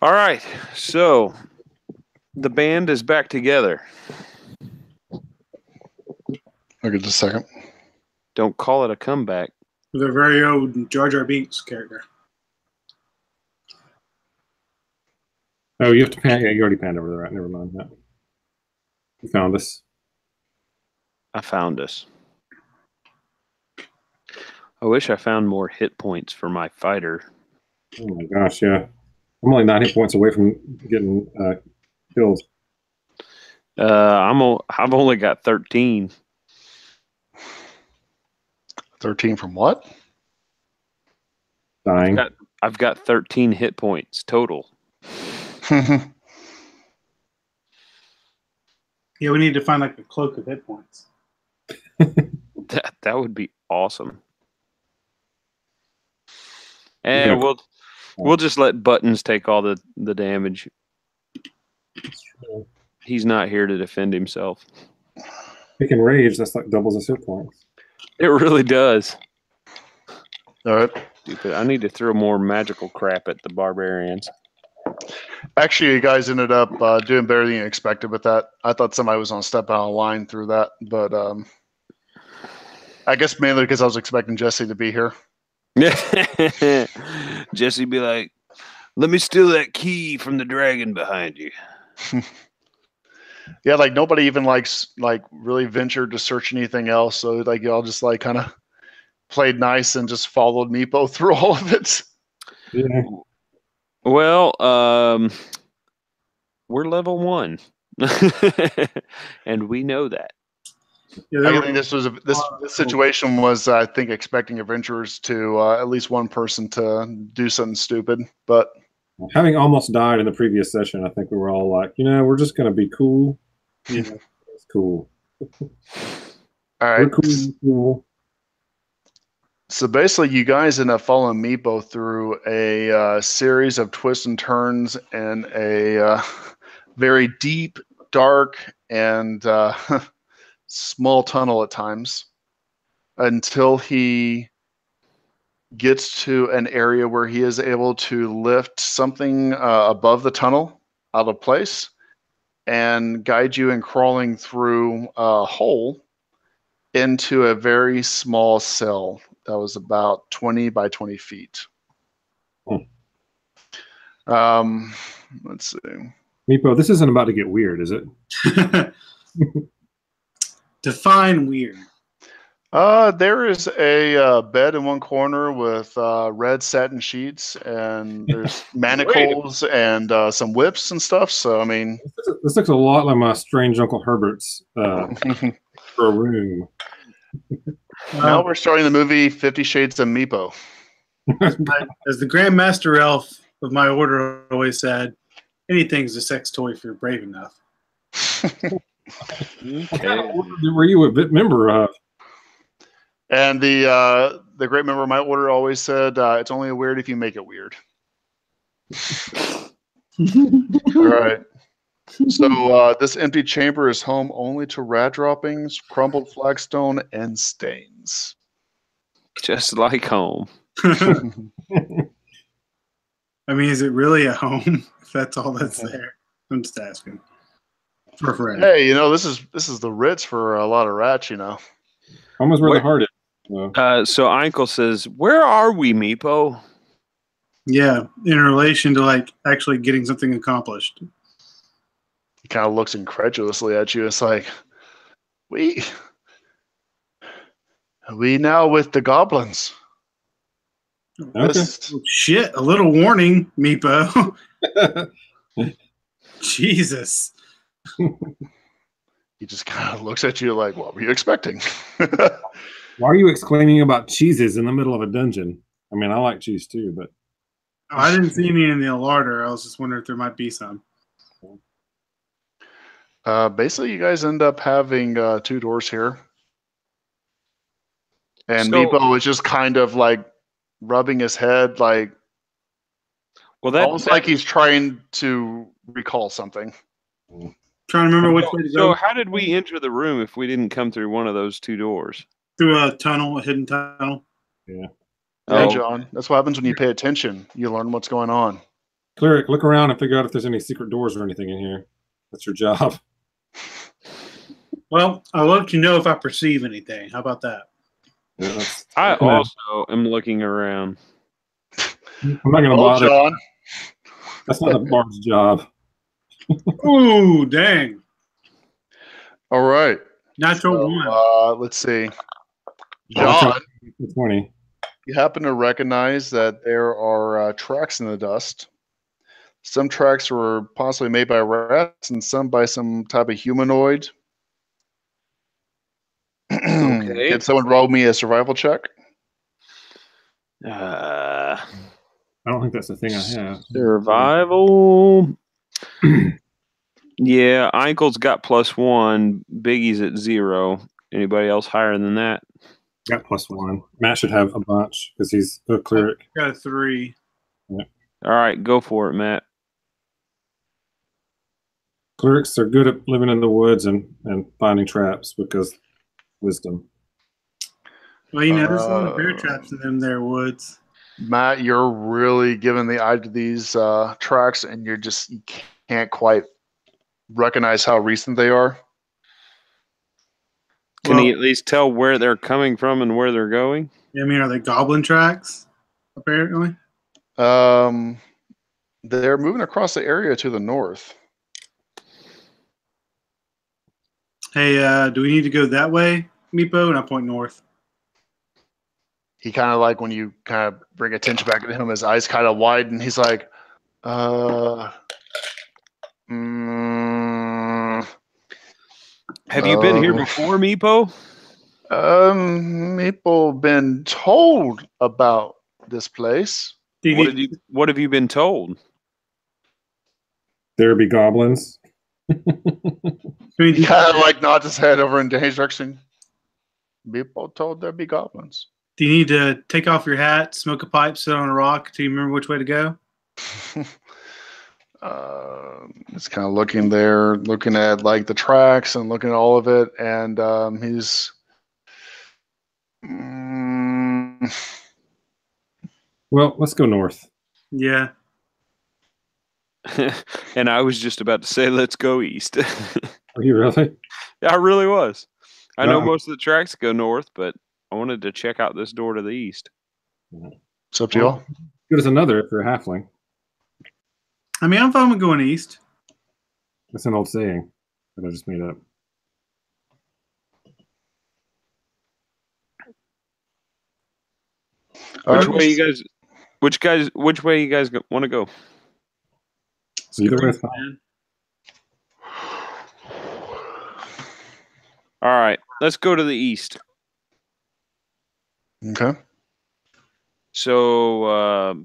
All right, so the band is back together. Okay, just a second. Don't call it a comeback. Their very own Jar Jar Binks character. Oh, you have to pan. Yeah, you already panned over there. Right? Never mind that. You found us. I found us. I wish I found more hit points for my fighter. Oh my gosh, yeah. I'm only 9 hit points away from getting killed. I've only got 13. 13 from what? Dying. I've got 13 hit points total. Yeah, we need to find like a cloak of hit points. That would be awesome. And we'll just let Buttons take all the damage. He's not here to defend himself. He can rage. That's like doubles his hit points. It really does. All right. Stupid. I need to throw more magical crap at the barbarians. Actually, you guys ended up doing better than you expected with that. I thought somebody was going to step out of line through that, but I guess mainly because I was expecting Jesse to be here. Jesse be like, let me steal that key from the dragon behind you. Yeah, like nobody even really ventured to search anything else. So like y'all just like kind of played nice and just followed Meepo through all of it. Yeah. Well, we're level 1. And we know that. Yeah, I think this situation was, I think, expecting adventurers to at least one person to do something stupid. But Having almost died in the previous session, I think we were all like, we're just going to be cool. Yeah, it's cool. All right. We're cool. So basically, you guys end up following Meepo through a series of twists and turns and a very deep, dark, and small tunnel at times until he gets to an area where he is able to lift something above the tunnel out of place and guide you in crawling through a hole into a very small cell that was about 20 by 20 feet. Let's see. Meepo, this isn't about to get weird, is it? Define weird. There is a bed in one corner with red satin sheets, and there's manacles and some whips and stuff. So, I mean, this looks a lot like my strange Uncle Herbert's room. Now we're starting the movie 50 Shades of Meepo. As the Grandmaster Elf of my order always said, anything's a sex toy if you're brave enough. Okay. Were you a member of? And the great member of my order always said, it's only weird if you make it weird. All right. So this empty chamber is home only to rat droppings, crumbled flagstone, and stains. Just like home. I mean, is it really a home if that's all that's there? I'm just asking. For a friend. Hey, this is the Ritz for a lot of rats, Home is where the heart is. So Einkel says, where are we, Meepo? Yeah, in relation to like actually getting something accomplished. He kind of looks incredulously at you. It's like, we now with the goblins. Okay. Oh, shit, a little warning, Meepo. Jesus. He just kind of looks at you like, what were you expecting? Why are you exclaiming about cheeses in the middle of a dungeon? I mean, I like cheese too, but I didn't see any in the larder. I was just wondering if there might be some. Basically, you guys end up having 2 doors here. And So- Meepo is just kind of like rubbing his head, like Well, that almost like he's trying to recall something. Trying to remember which way to So go. how did we enter the room if we didn't come through one of those two doors? Through a tunnel, a hidden tunnel. Yeah. Yeah, Oh. John. That's what happens when you pay attention. You learn what's going on. Cleric, look around and figure out if there's any secret doors or anything in here. That's your job. Well, I'll let you know if I perceive anything. How about that? Yeah, I also am looking around. I'm not going to Well, bother. John. That's not the bard's job. Ooh, dang. All right. Natural one. Let's see. I'll John, try 20. you happen to recognize that there are tracks in the dust. Some tracks were possibly made by rats and some by some type of humanoid. Okay. Can someone roll me a survival check? I don't think that's the thing I have. Survival. Yeah, Einkel's got +1. Biggie's at 0. Anybody else higher than that? Got +1. Matt should have a bunch because he's a cleric. Got a 3. All right, go for it, Matt. Clerics are good at living in the woods and finding traps because wisdom. Well, you know, there's a lot of bear traps in them there woods. Matt, you're really giving the eye to these tracks, and you can't quite recognize how recent they are. Can he at least tell where they're coming from and where they're going? I mean, are they goblin tracks, apparently? They're moving across the area to the north. Hey, do we need to go that way, Meepo? And I point north. He kind of like when you kind of bring attention back to him, his eyes kind of widen. He's like, Have you been here before, Meepo? People been told about this place. What have you been told? There be goblins. He kind of like nods his head over in Danny's direction. People told there be goblins. Do you need to take off your hat, smoke a pipe, sit on a rock? Do you remember which way to go? It's kind of looking there, looking at like the tracks and looking at all of it, and he's. Well, let's go north. Yeah. And I was just about to say, let's go east. Are you really? I really was. I know No. most of the tracks go north, but I wanted to check out this door to the east. It's up to y'all. Good as another if you're a halfling. I mean, I'm fine with going east. That's an old saying that I just made up. Which way you guys want to go? Either way is fine. All right, let's go to the east. Okay. So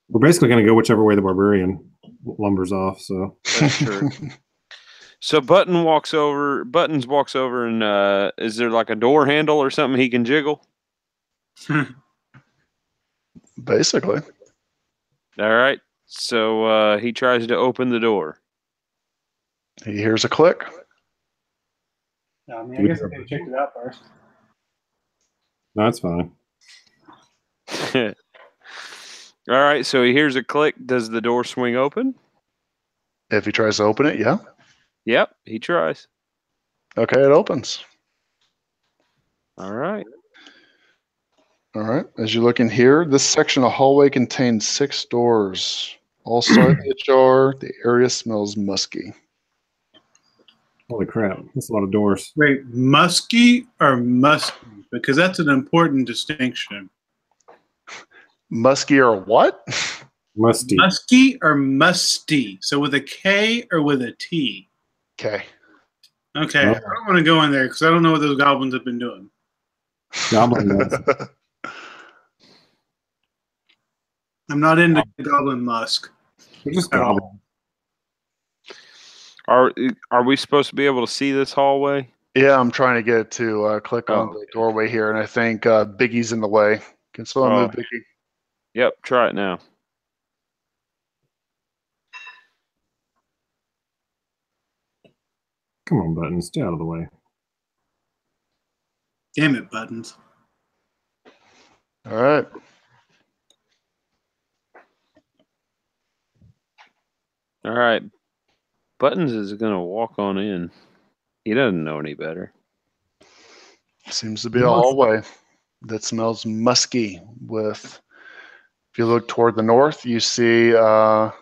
We're basically going to go whichever way the barbarian lumbers off. So that's true. So Buttons walks over, and is there like a door handle or something he can jiggle? Basically. All right. So he tries to open the door. He hears a click. I mean, I guess I could have checked it out first. no, that's fine. All right. So he hears a click. Does the door swing open? If he tries to open it, yeah. Yep, he tries. Okay, it opens. All right. All right. As you look in here, this section of hallway contains 6 doors, all slightly ajar. The area smells musky. Holy crap. That's a lot of doors. Wait, musky or musky? Because that's an important distinction. Musky or what? Musty. Musky or musty? So with a K or with a T? Okay. Okay, Oh. I don't want to go in there because I don't know what those goblins have been doing. Goblin musk. I'm not into goblin musk. They're just goblins. Are we supposed to be able to see this hallway? Yeah, I'm trying to get it to click on Oh. the doorway here, and I think Biggie's in the way. Can someone Oh. move Biggie? Yep, try it now. Come on, Buttons, stay out of the way. Damn it, Buttons. All right. All right. Buttons is going to walk on in. He doesn't know any better. Seems to be a hallway that smells musky. If you look toward the north, you see what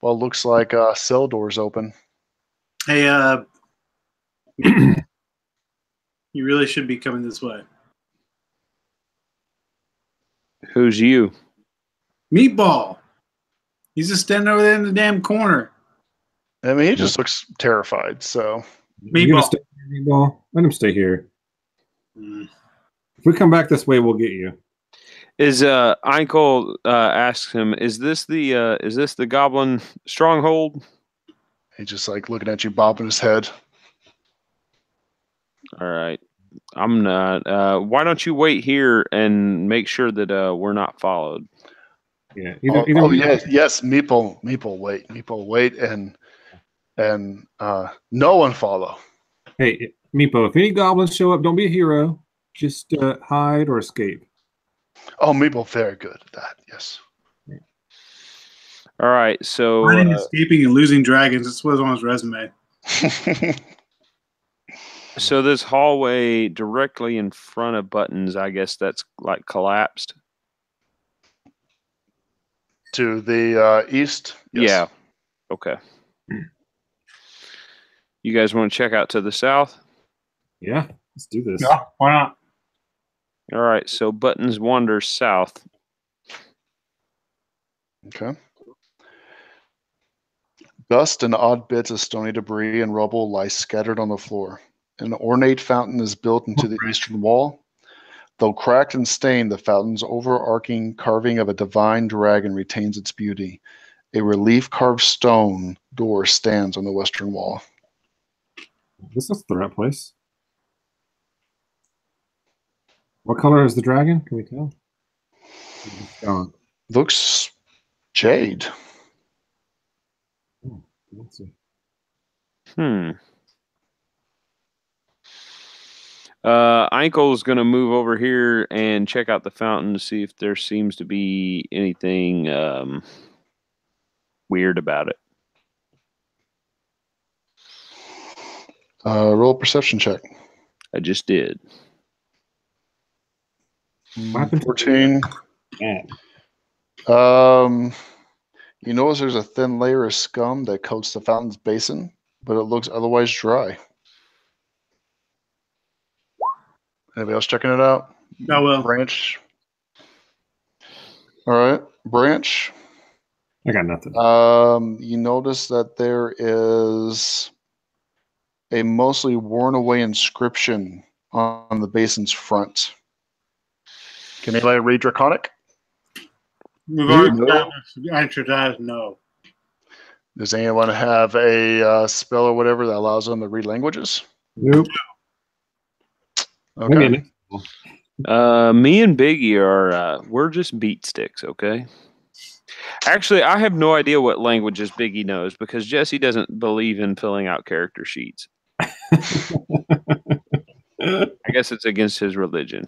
looks like cell doors open. Hey, you really should be coming this way. Who's you? Meatball. He's just standing over there in the damn corner. I mean, he just looks terrified. So, You gonna stay here, Meatball? Let him stay here. If we come back this way, we'll get you. Is Einkel asks him, is this the goblin stronghold? he's just like looking at you, bobbing his head. All right. I'm not. Why don't you wait here and make sure that we're not followed? Yeah. Yes, Meeple, wait, and no one follow. Hey, Meepo, if any goblins show up, don't be a hero. Just hide or escape. Oh, Meeple, very good at that. Yes. All right. So Finding, escaping, and losing dragons. That's what's on his resume. So this hallway directly in front of Buttons, I guess that's like collapsed. To the east? Yes. Yeah. Okay. You guys want to check out to the south? Yeah, let's do this. Yeah, why not? All right. So Buttons wanders south. Okay. Dust and odd bits of stony debris and rubble lie scattered on the floor. An ornate fountain is built into the eastern wall. Though cracked and stained, the fountain's overarching carving of a divine dragon retains its beauty. A relief-carved stone door stands on the western wall. This is the right place. What color is the dragon? Can we tell? Gone. Looks jade. Oh, let's see. Einkel's going to move over here and check out the fountain to see if there seems to be anything weird about it. Roll a perception check. I just did. 14. Yeah. You notice there's a thin layer of scum that coats the fountain's basin, but it looks otherwise dry. Anybody else checking it out? Oh, well. Branch. All right, Branch. I got nothing. You notice that there is a mostly worn away inscription on the basin's front. Can anybody read Draconic? We've already answered that no. Does anyone have a spell or whatever that allows them to read languages? Nope. Okay. Maybe Me and Biggie are we're just beat sticks, okay? Actually, I have no idea what languages Biggie knows because Jesse doesn't believe in filling out character sheets. I guess it's against his religion.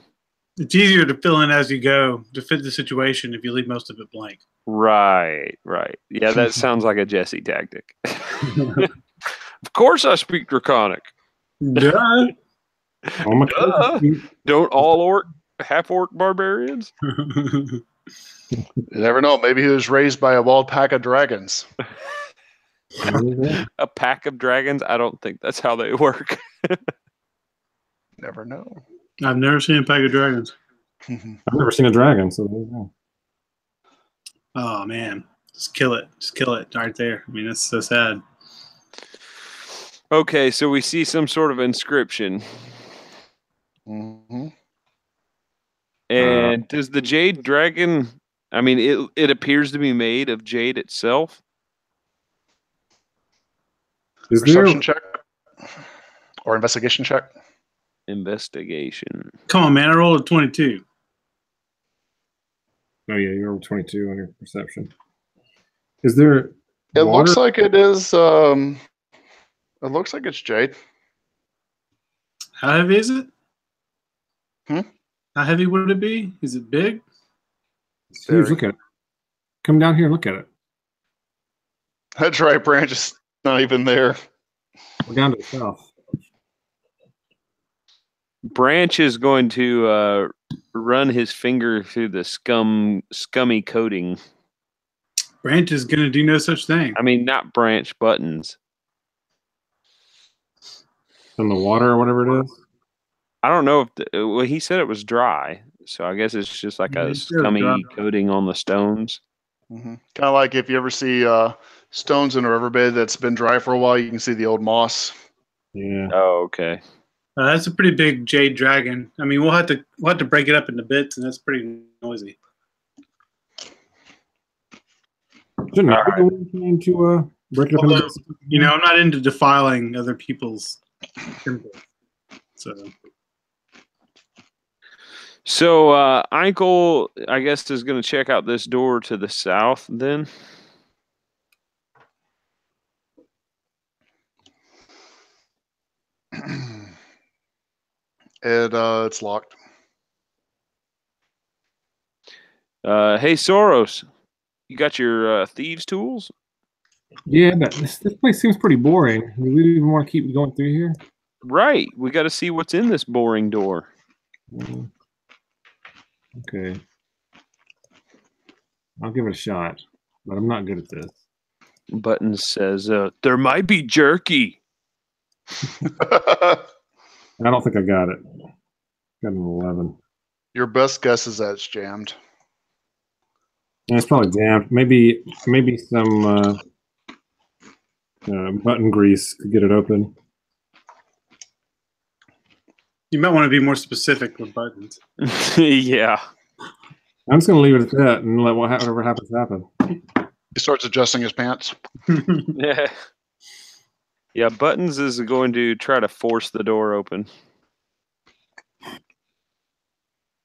It's easier to fill in as you go to fit the situation if you leave most of it blank. Right. Yeah, that sounds like a Jesse tactic. Of course I speak Draconic. Duh. Oh my God. Don't all half-orc barbarians? You never know. Maybe he was raised by a wild pack of dragons. A pack of dragons? I don't think that's how they work. Never know. I've never seen a pack of dragons. I've never seen a dragon, so there you go. Oh, man. Just kill it. Just kill it right there. I mean, that's so sad. Okay, so we see some sort of inscription. Mm-hmm. And does the jade dragon, I mean, it appears to be made of jade itself. Is Perception check or investigation check? Investigation. Come on, man. I rolled a 22. Oh yeah, you rolled 22 on your perception. Is there It water? looks like it is. It looks like it's jade. How heavy is it? Hmm? How heavy would it be? Is it big? It's huge. Look at it. Come down here and look at it. That's right, Branch is not even there. We're down to the south. Branch is going to run his finger through the scummy coating. Branch is going to do no such thing. I mean, not Branch, Buttons. In the water or whatever it is. I don't know if well, he said it was dry, so I guess it's just like a scummy coating on the stones. Mm-hmm. Kind of like if you ever see stones in a riverbed that's been dry for a while, you can see the old moss. Yeah. Oh, okay. That's a pretty big jade dragon. I mean, we'll have to break it up into bits, and that's pretty noisy. Shouldn't I be the one trying to break it up into bits? You know, I'm not into defiling other people's temples. So Eichel, I guess, is going to check out this door to the south then. It's locked. Hey, Soros, you got your thieves' tools? Yeah, but this place seems pretty boring. Do we even want to keep going through here? Right. We got to see what's in this boring door. Okay. I'll give it a shot, but I'm not good at this. Buttons says, there might be jerky. I don't think I got it. Got an 11. Your best guess is that it's jammed. Yeah, it's probably jammed. Maybe some button grease could get it open. You might want to be more specific with buttons. Yeah. I'm just going to leave it at that and let whatever happens happen. He starts adjusting his pants. Yeah. Yeah, Buttons is going to try to force the door open.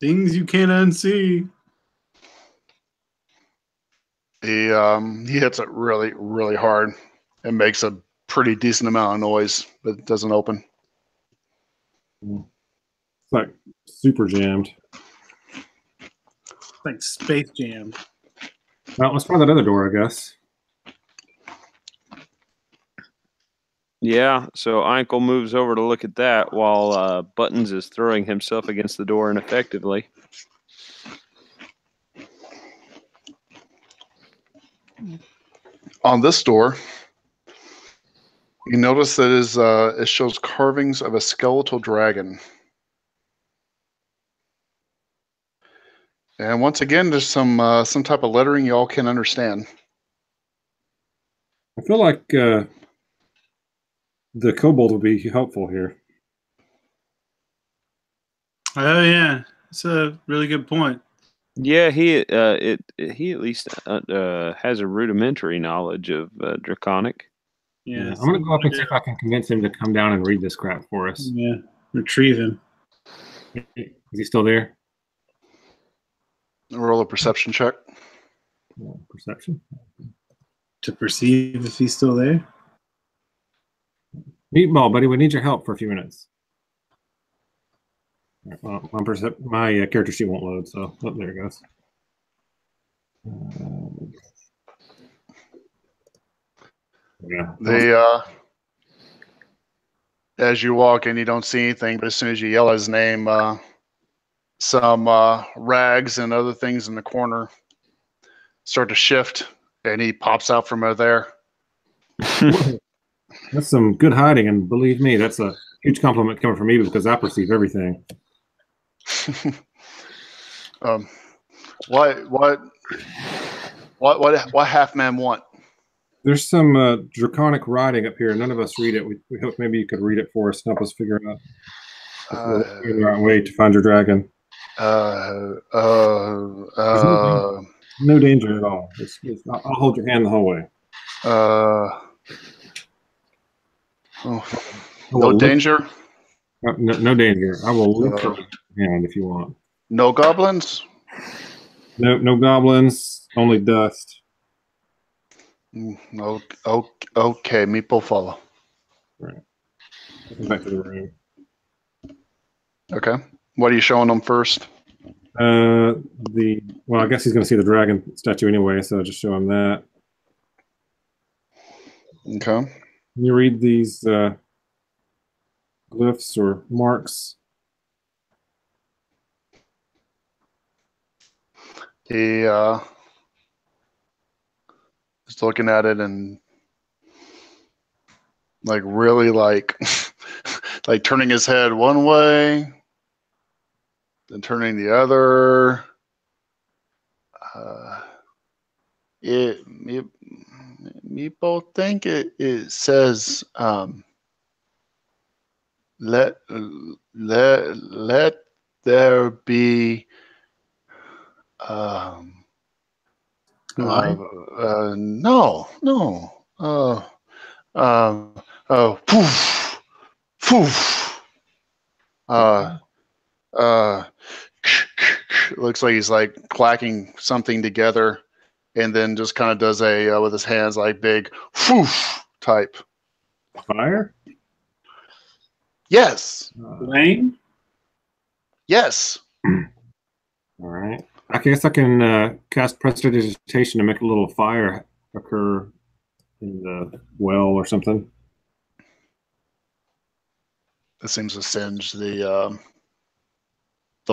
Things you can't unsee. He hits it really, really hard. It makes a pretty decent amount of noise, but it doesn't open. It's like super jammed. Like Space Jam. Well, let's try that other door, I guess. Yeah, so Eichel moves over to look at that while Buttons is throwing himself against the door ineffectively. On this door, you notice that it shows carvings of a skeletal dragon. And once again, there's some type of lettering you all can understand. I feel like the kobold would be helpful here. Oh yeah, that's a really good point. Yeah, he at least has a rudimentary knowledge of Draconic. Yeah, I'm gonna go up and see if I can convince him to come down and read this crap for us. Yeah, retrieve him. Is he still there? Roll a perception check. Perception. To perceive if he's still there. Meatball, buddy, we need your help for a few minutes. Well, my character sheet won't load, so there it goes. Yeah. As you walk in, you don't see anything, but as soon as you yell his name, some rags and other things in the corner start to shift, and he pops out from over there. That's some good hiding, and believe me, that's a huge compliment coming from me because I perceive everything. What half man want? There's some draconic writing up here. None of us read it. We hope maybe you could read it for us and help us figure out the right way to find your dragon. No danger at all. I'll hold your hand the whole way. No danger? No danger. I will lift your hand if you want. No goblins? No goblins, only dust. Okay, meeple follow. Right. Come back to the room. Okay. What are you showing them first? Well, I guess he's going to see the dragon statue anyway, so I'll just show him that. Okay. Can you read these glyphs or marks? He is looking at it and like really like like turning his head one way, then turning the other. Me both think it says let there be Light? no poof poof looks like he's like clacking something together, and then just kind of does a with his hands like big poof type. Fire? Yes. Flame? Yes. All right. I guess I can cast prestidigitation to make a little fire occur in the well or something. It seems to singe the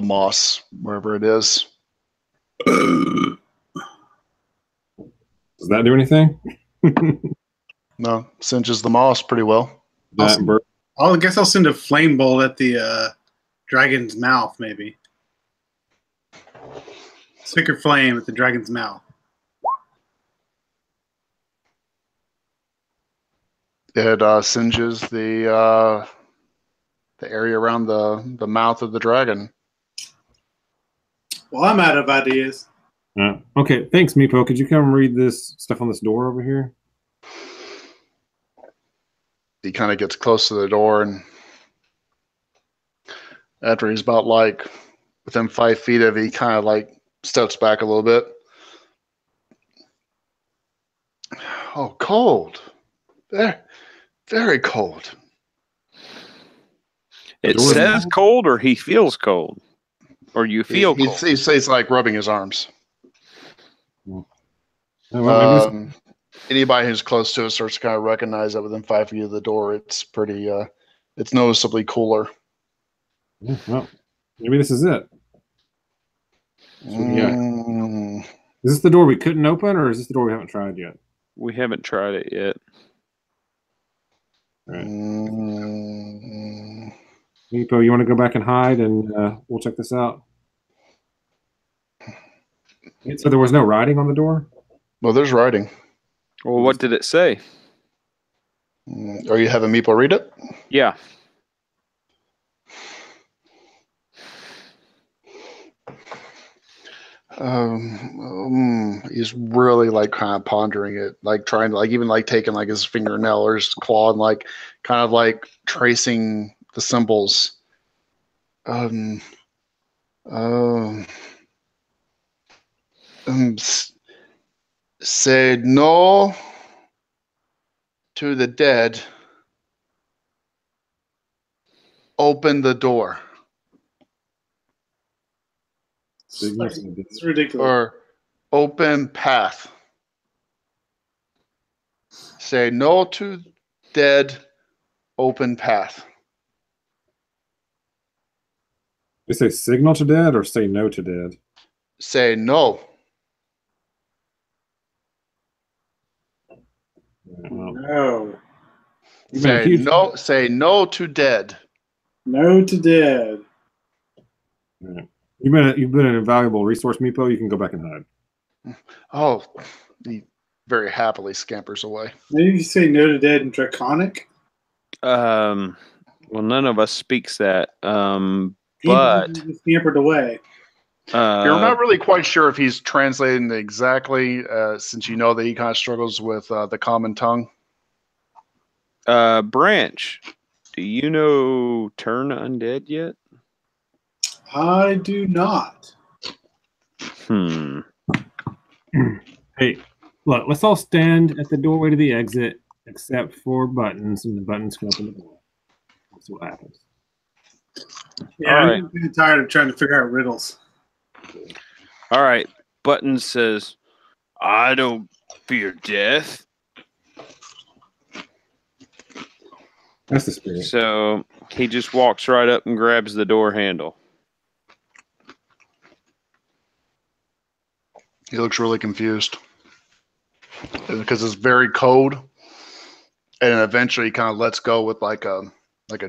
moss wherever it is. Does that do anything? No, singes the moss pretty well. I guess I'll send a flame bolt at the dragon's mouth, maybe. Stick a flame at the dragon's mouth. It singes the area around the mouth of the dragon. Well, I'm out of ideas. Okay, thanks, Meepo. Could you come read this stuff on this door over here? He kind of gets close to the door, and after he's about like within 5 feet of it, he kind of like steps back a little bit. Oh, cold. Very, very cold. It says cold, or he feels cold, or you feel cold. He's like rubbing his arms. Anybody who's close to it starts to kind of recognize that within 5 feet of the door, it's pretty, it's noticeably cooler. Well, maybe this is it. Yeah. Is this the door we couldn't open, or is this the door we haven't tried yet? We haven't tried it yet. Right. Meepo, you want to go back and hide, and we'll check this out? So there was no writing on the door? Well, there's writing. Well, what did it say? Are you having Meepo read it? Yeah. He's really like kind of pondering it, like trying to like even like taking like his fingernail or his claw and like kind of like tracing the symbols. Say no to the dead. Open the door. It's ridiculous. Or open path. Say no to dead. Open path. You say signal to dead or say no to dead? Say no. No. Say no. Say no to dead. No to dead. Right. You've been an invaluable resource, Meepo. You can go back and hide. Oh, he very happily scampers away. Maybe you say no to dead in Draconic. Well, none of us speaks that. He But scampered away. You're not really quite sure if he's translating it exactly, since you know that he kind of struggles with the common tongue. Branch, do you know Turn Undead yet? I do not. Hey, look, let's all stand at the doorway to the exit, except for Buttons, and the Buttons can open the door. That's what happens. Yeah, All right. I'm getting tired of trying to figure out riddles. All right. Buttons says, I don't fear death. That's the spirit. So he just walks right up and grabs the door handle. He looks really confused because it's very cold, and eventually he kind of lets go with like a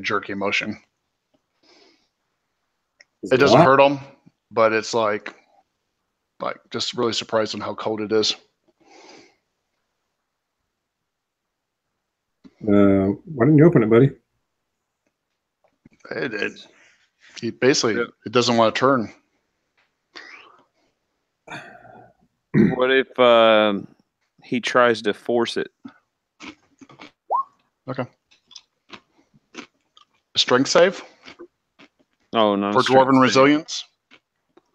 jerky motion. It doesn't hurt him, but it's like just really surprised on how cold it is. Why didn't you open it, buddy? He basically it doesn't want to turn. What if he tries to force it? Okay. Strength save Oh, no. for dwarven resilience.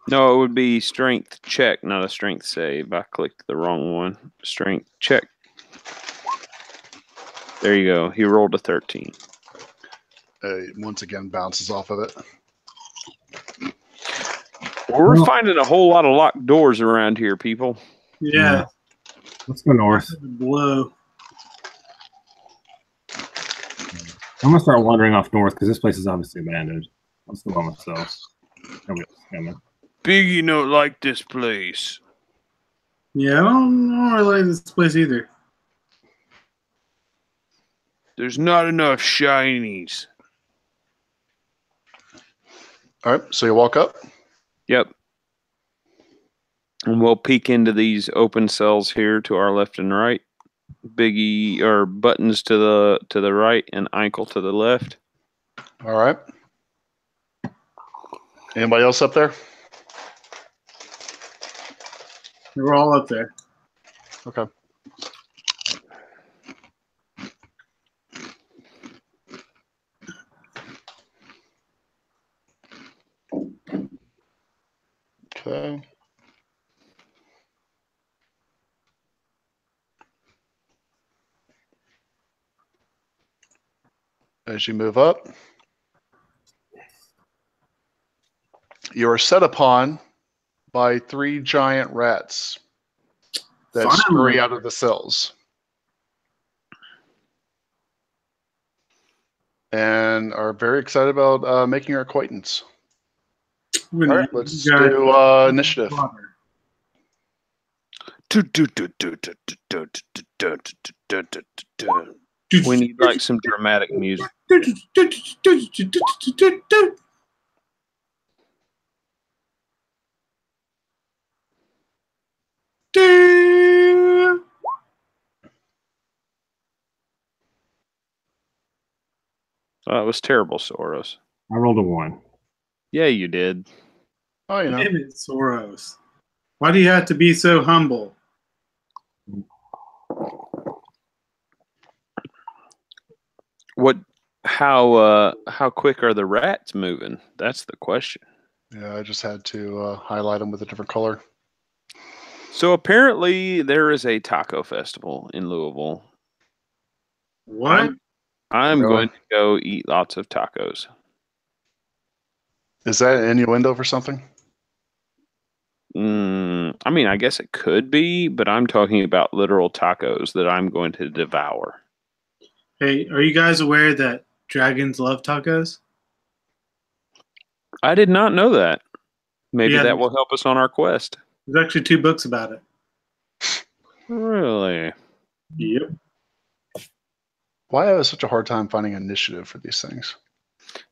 No, it would be strength check, not a strength save. I clicked the wrong one. Strength check. There you go. He rolled a 13. Once again, bounces off of it. Well, we're finding a whole lot of locked doors around here, people. Yeah. Let's go north. Blow. I'm gonna start wandering off north because this place is obviously abandoned. Let's go by myself. Nobody else is coming. Biggie don't like this place. Yeah, I don't really like this place either. There's not enough shinies. All right, so you walk up. Yep. And we'll peek into these open cells here to our left and right. Biggie or Buttons to the right and Ankle to the left. All right. Anybody else up there? We're all up there. Okay. Okay. As you move up, you are set upon by 3 giant rats that scurry out of the cells and are very excited about making your acquaintance. All right, let's do initiative. We need like some dramatic music. That was terrible, Soros. I rolled a 1. Yeah, you did. Oh, you know. Damn it, Soros. Why do you have to be so humble? How quick are the rats moving? That's the question. Yeah, I just had to highlight them with a different color. So apparently there is a taco festival in Louisville. What? I'm going to go eat lots of tacos. Is that an innuendo for something? I mean, I guess it could be, but I'm talking about literal tacos that I'm going to devour. Hey, are you guys aware that dragons love tacos? I did not know that. Maybe Yeah. that will help us on our quest. There's actually 2 books about it. Really? Yep. Why I have such a hard time finding initiative for these things?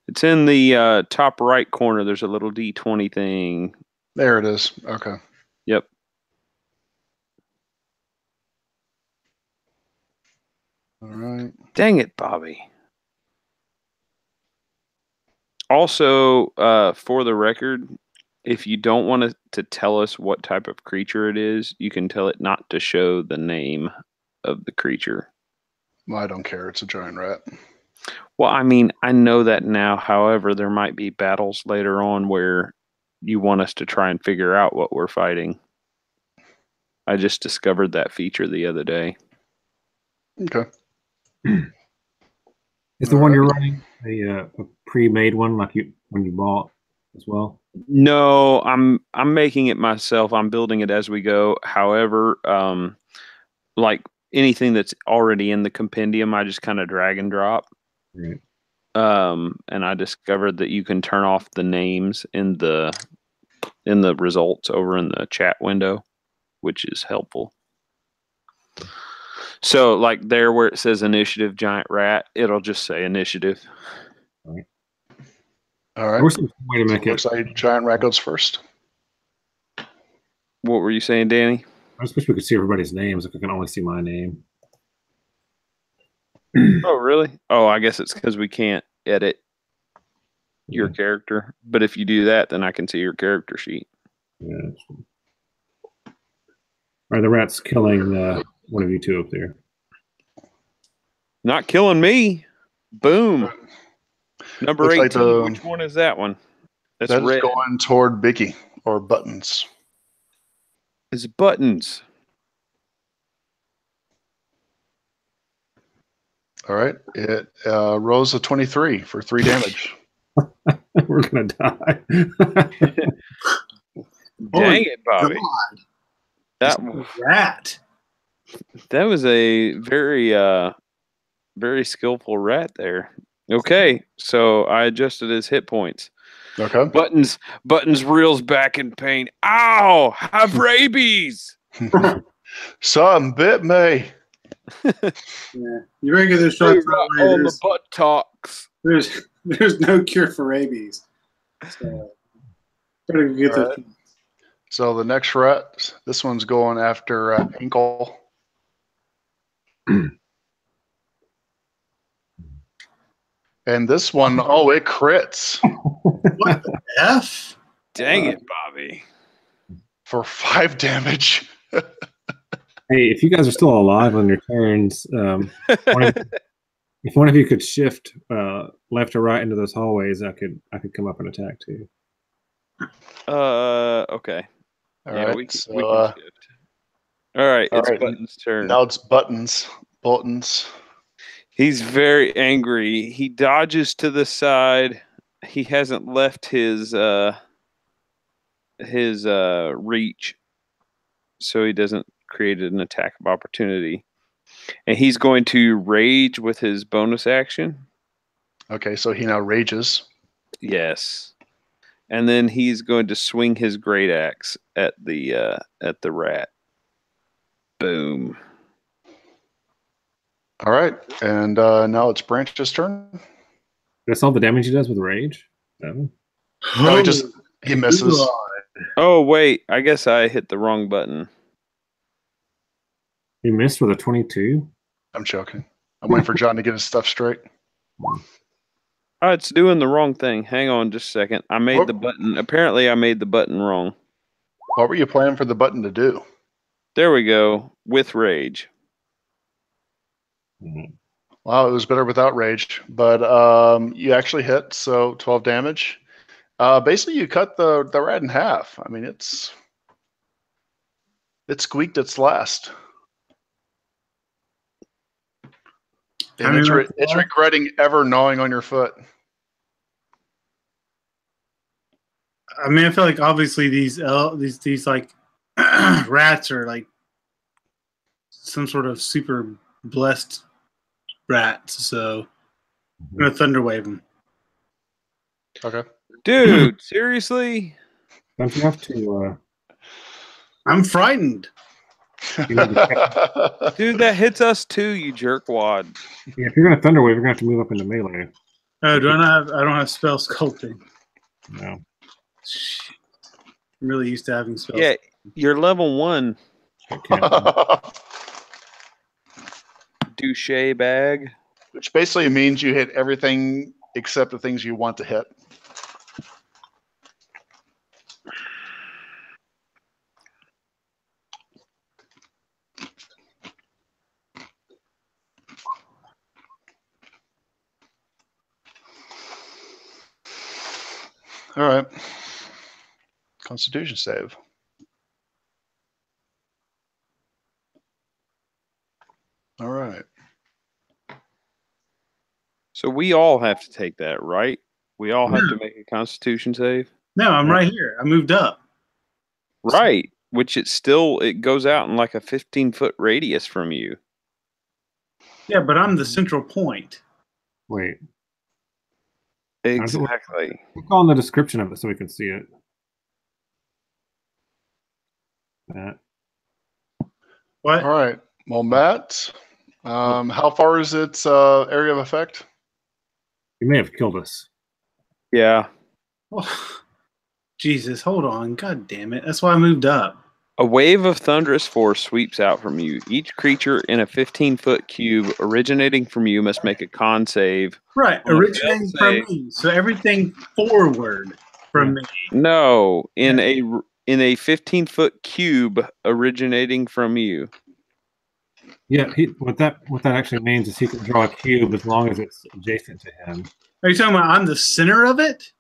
It's in the top right corner. There's a little D20 thing. There it is. Okay. Yep. All right. Dang it, Bobby. Also, for the record, if you don't want to tell us what type of creature it is, you can tell it not to show the name of the creature. Well, I don't care. It's a giant rat. Well, I mean, I know that now. However, there might be battles later on where you want us to try and figure out what we're fighting. I just discovered that feature the other day. Okay. Is the one you're running a pre-made one like when you bought as well? No, I'm making it myself. I'm building it as we go. However, like anything that's already in the compendium, I just kind of drag and drop. Right. And I discovered that you can turn off the names in the results over in the chat window, which is helpful. So like there where it says initiative giant rat, it'll just say initiative. Right. All right. What's the way to make it? Looks like giant rat goes first. What were you saying, Danny? I just wish we could see everybody's names if I can only see my name. Oh, really? Oh, I guess it's because we can't edit your Yeah. character. But if you do that, then I can see your character sheet. Yeah. All right, the rat's killing one of you two up there. Not killing me. Boom. Number Looks 18. like Which one is that one? That's that red. is going toward Biggie or Buttons. It's buttons. All right. It rolls a 23 for 3 damage. We're gonna die. Dang it, Bobby. God. That Rat. that was a very very skillful rat there. Okay, so I adjusted his hit points. Okay. Buttons reels back in pain. Ow! Have rabies. Some bit me. Yeah. You reckon there's shots On the buttocks. there's no cure for rabies. So better get All the right. So the next rat, this one's going after ankle. And this one, oh, it crits what the F? Dang it, Bobby. for 5 damage. Hey, if you guys are still alive on your turns, if one of you could shift left or right into those hallways, I could come up and attack too. Okay. All Yeah, right. we can So shift. All right, all it's right. Button's turn. now it's Buttons. He's very angry. He dodges to the side. He hasn't left his reach, so he doesn't create an attack of opportunity. And he's going to rage with his bonus action. Okay, so he now rages. Yes. And then he's going to swing his great axe at the rat. Boom. All right, and now it's Branch's turn. That's all the damage he does with rage? 7? No, he misses. Oh, wait. I guess I hit the wrong button. He missed with a 22? I'm joking. I'm waiting for John to get his stuff straight. Oh, it's doing the wrong thing. Hang on just a second. I made the button. Apparently, I made the button wrong. What were you planning for the button to do? There we go. With rage. Mm-hmm. Wow, it was better without rage, but you actually hit, so 12 damage. Basically, you cut the rat in half. I mean, it squeaked its last. And it's regretting ever gnawing on your foot. I mean, I feel like obviously these like rats are like some sort of super blessed rats. So I'm gonna thunderwave them. Okay. Dude, seriously? Don't you have to... I'm frightened. Dude, that hits us too, you jerkwad. Yeah, if you're going to Thunderwave, you're going to have to move up into melee. Oh, do I not have? I don't have spell sculpting. No. Shit. I'm really used to having spells. Yeah, you're level 1. Douche bag. Which basically means you hit everything except the things you want to hit. All right. Constitution save. All right. So we all have to take that, right? We all have to make a Constitution save? No, I'm right here. I moved up. Right. Which it goes out in like a 15-foot radius from you. Yeah, but I'm the central point. Wait. Exactly. Click on the description of it so we can see it. Matt. What? All right. Well, Matt, how far is its area of effect? You may have killed us. Yeah. Oh, Jesus, hold on. God damn it. That's why I moved up. A wave of thunderous force sweeps out from you. Each creature in a 15-foot cube originating from you must make a con save. Right, originating from me. So everything forward from me. No, in a 15-foot cube originating from you. Yeah, what that actually means is he can draw a cube as long as it's adjacent to him. Are you talking about I'm the center of it?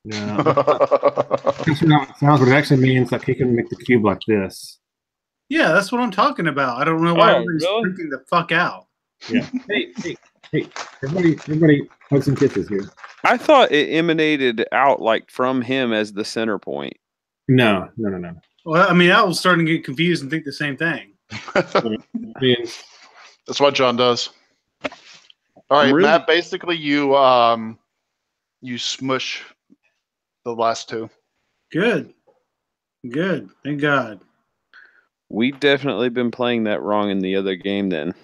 No. That's not what it sounds, but it actually means that he can make the cube like this. Yeah, that's what I'm talking about. I don't know why everybody's really? freaking the fuck out. Yeah. Hey. Everybody hugs and kisses here. I thought it emanated out like from him as the center point. No. Well, I mean, I was starting to get confused and think the same thing. That's what John does. All right, Really? Matt, basically you smush the last two. Good. Thank God. We've definitely been playing that wrong in the other game then.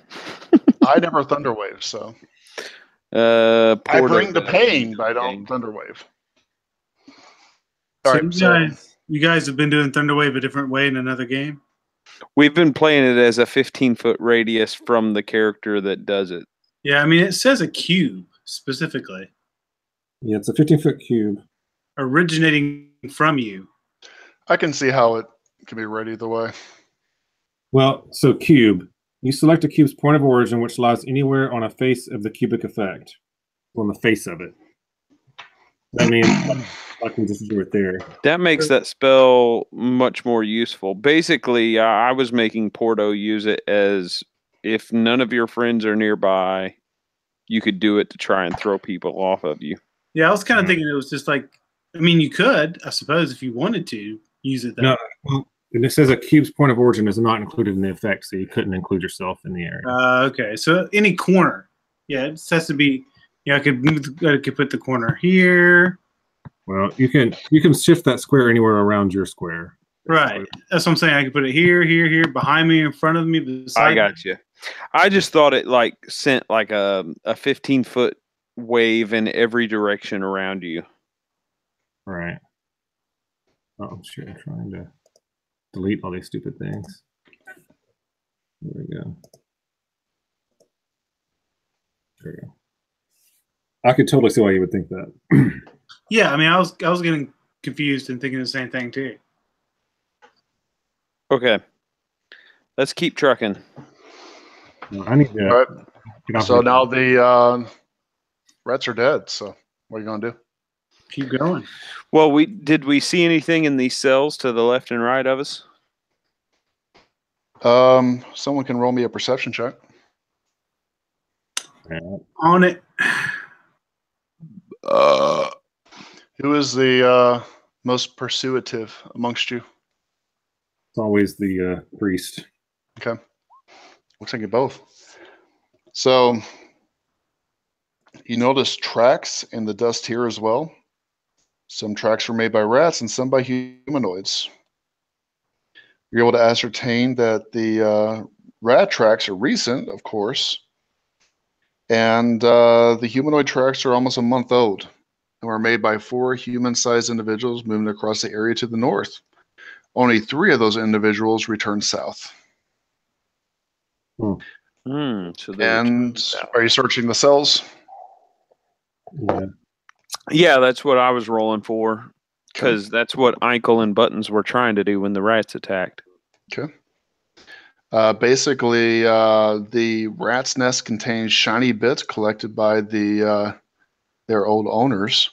I never Thunderwave, so. I Porto bring the does pain, but I game. don't Thunderwave. So, All right, you guys have been doing Thunderwave a different way in another game? We've been playing it as a 15-foot radius from the character that does it. Yeah, I mean, it says a cube specifically. Yeah, it's a 15-foot cube. Originating from you. I can see how it can be read either way. Well, so cube. You select a cube's point of origin, which lies anywhere on a face of the cubic effect. On the face of it. That means I can just do it there. That makes that spell much more useful. Basically, I was making Porto use it as if none of your friends are nearby, you could do it to try and throw people off of you. Yeah, I was kind of thinking it was just like, I mean, you could, I suppose, if you wanted to use it. No, and it says a cube's point of origin is not included in the effect, so you couldn't include yourself in the area. Okay, so any corner. Yeah, it has to be. Yeah, I could put the corner here. Well, you can shift that square anywhere around your square. Right. That's what I'm saying. I could put it here, behind me, in front of me, beside I got you. I just thought it like sent like a 15-foot wave in every direction around you. Right. Oh shit! I'm trying to delete all these stupid things. There we go. There we go. I could totally see why you would think that. Yeah, I mean, I was getting confused and thinking the same thing too. Okay. Let's keep trucking. I need to. All right. Get off So my- now the rats are dead. So what are you gonna do? Keep going. Well, did we see anything in these cells to the left and right of us? Someone can roll me a perception check. On it. Who is the most pursuative amongst you? It's always the priest. Okay. Looks like you both. So you notice tracks in the dust here as well. Some tracks were made by rats and some by humanoids. You're able to ascertain that the rat tracks are recent, of course, and the humanoid tracks are almost a month old and were made by 4 human-sized individuals moving across the area to the north. Only 3 of those individuals returned south. So And are you searching the cells? Yeah. yeah, that's what I was rolling for. Because that's what Eichel and Buttons were trying to do when the rats attacked. Okay. Basically, the rat's nest contains shiny bits collected by their old owners.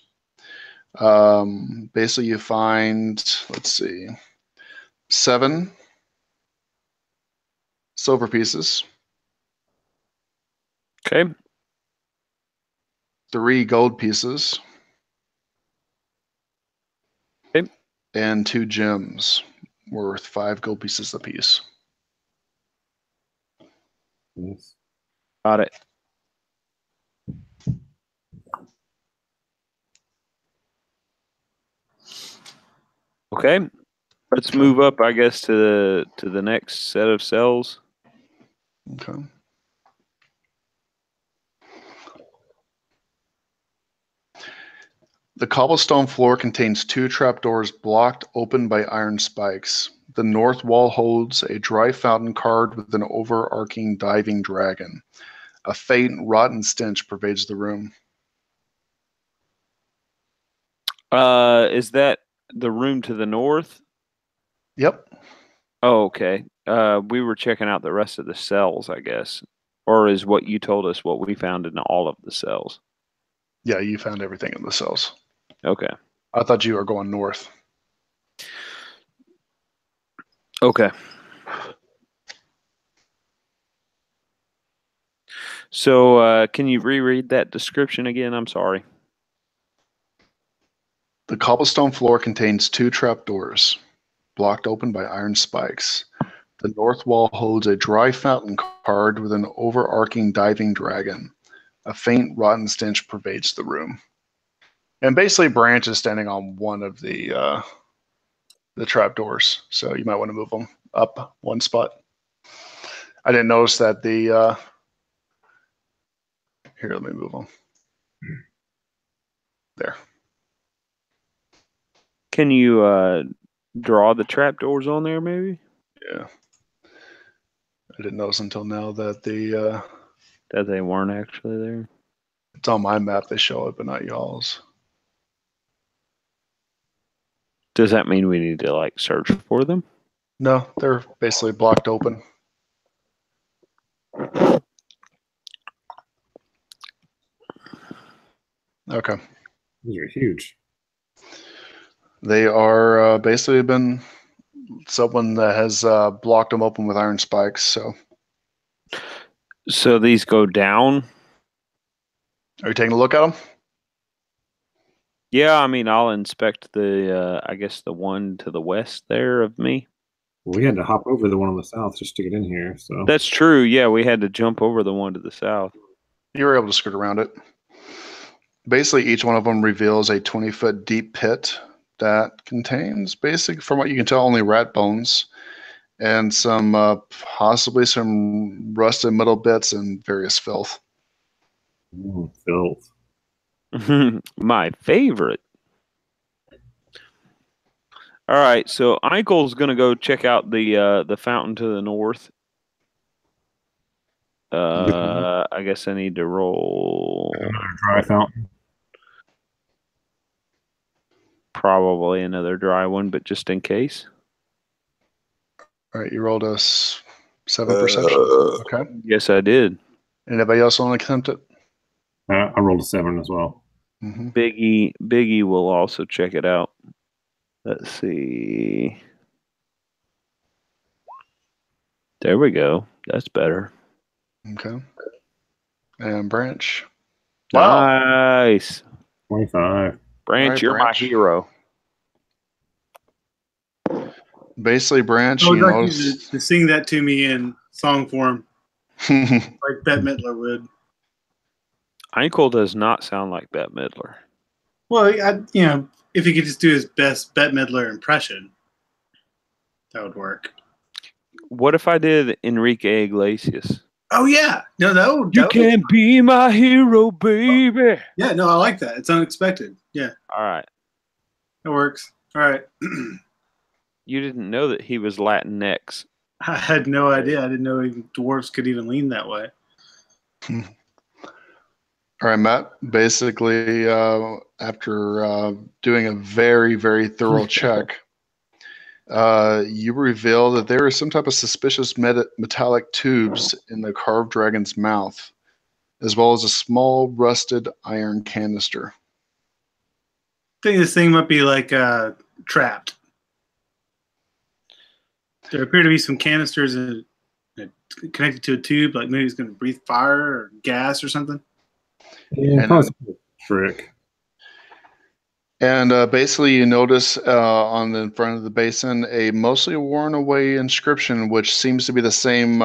Basically, you find, let's see, 7 silver pieces, Okay. 3 gold pieces, Okay. and 2 gems worth 5 gold pieces apiece. Yes. Got it. Okay. Let's move up, I guess, to the next set of cells. Okay. The cobblestone floor contains 2 trapdoors blocked open by iron spikes. The north wall holds a dry fountain carved with an overarching diving dragon. A faint, rotten stench pervades the room. Is that the room to the north? Yep. Oh, okay. We were checking out the rest of the cells, I guess. Or is what you told us what we found in all of the cells? Yeah, you found everything in the cells. Okay. I thought you were going north. Okay. So, can you reread that description again? I'm sorry. The cobblestone floor contains 2 trapdoors, blocked open by iron spikes. The north wall holds a dry fountain carved with an overarching diving dragon. A faint, rotten stench pervades the room. And basically, Branch is standing on one of the trapdoors, so you might want to move them up 1 spot. I didn't notice that the here, let me move them. There. Can you draw the trapdoors on there, maybe? Yeah. I didn't notice until now that That they weren't actually there. it's on my map they show it, but not y'all's. Does that mean we need to like search for them? No, they're basically blocked open. Okay. These are huge. They are basically been someone that has blocked them open with iron spikes. So these go down? Are you taking a look at them? Yeah, I mean, I'll inspect the, I guess the one to the west there of me. Well, we had to hop over the one on the south just to get in here. So That's true. Yeah, we had to jump over the one to the south. You were able to skirt around it. Basically, each one of them reveals a 20-foot deep pit that contains, basically, from what you can tell, only rat bones and some possibly some rusted metal bits and various filth. filth. My favorite. All right, so Eichel's gonna go check out the fountain to the north. I guess I need to roll Another dry fountain. probably another dry one, but just in case. All right, you rolled a 7 perception. Okay. Yes, I did. Anybody else want to attempt it? I rolled a 7 as well. Mm-hmm. Biggie will also check it out. Let's see. There we go. That's better. Okay. And Branch. Nice. 25. Branch, All right, you're Branch. my hero. Basically, Branch, I would you like notice. you to sing that to me in song form, like Bette Midler would. Eichel does not sound like Bette Midler. Well, if he could just do his best Bette Midler impression, that would work. What if I did Enrique Iglesias? Oh yeah, no, You can be my hero, baby. Yeah, no, I like that. It's unexpected. Yeah, All right. it works. All right. You didn't know that he was Latinx. I had no idea. I didn't know even dwarves could even lean that way. All right, Matt. Basically, after doing a very, very thorough check, you reveal that there is some type of suspicious metallic tubes in the carved dragon's mouth, as well as a small rusted iron canister. think this thing might be like trapped. There appear to be some canisters connected to a tube, like maybe it's going to breathe fire or gas or something. Yeah, probably some trick. And basically, you notice on the front of the basin a mostly worn away inscription, which seems to be the same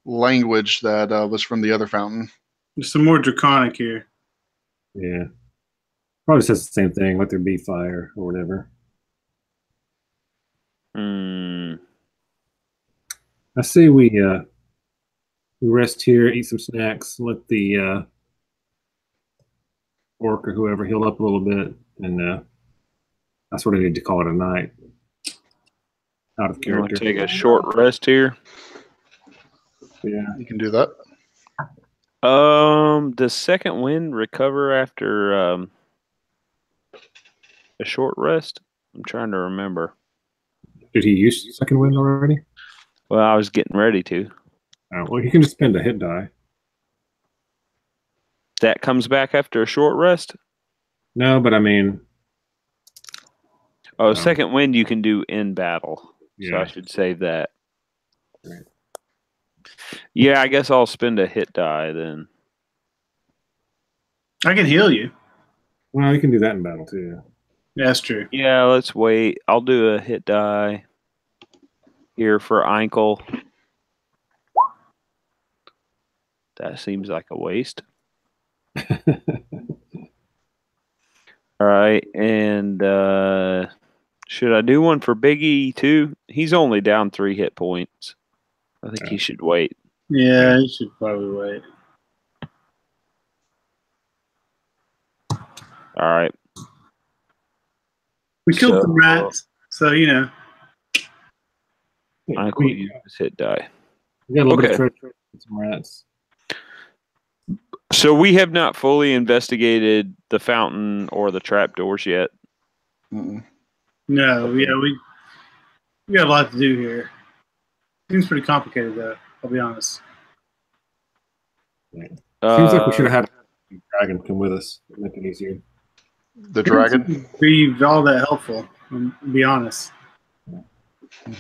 language that was from the other fountain. There's some more draconic here. Yeah. Probably says the same thing, let there be fire or whatever. I say we rest here, eat some snacks, let the orc or whoever heal up a little bit, and that's what I need to call it a night. Out of You want character. to take a short rest here? Yeah. You can do that. Does second wind recover after a short rest? I'm trying to remember. Did he use second wind already? Well, I was getting ready to. Well, you can just spend a hit die. That comes back after a short rest? No, but I mean... Oh, second wind you can do in battle. Yeah. So I should save that. Right. Yeah, I guess I'll spend a hit die then. I can heal you. Well, you can do that in battle too. Yeah, that's true. Yeah, let's wait. I'll do a hit die here for ankle. That seems like a waste. All right, and should I do one for Biggie too? He's only down 3 hit points. I think he should wait. Yeah, you should probably wait. All right. We killed some rats, so you know. Ankle use hit die. We got a little bit of treasure and some rats. So we have not fully investigated the fountain or the trapdoors yet. Mm-mm. No, yeah, we got a lot to do here. Seems pretty complicated, though. I'll be honest. Seems like we should have had a dragon come with us. It'd make it easier. The dragon? Be all that helpful, to be honest.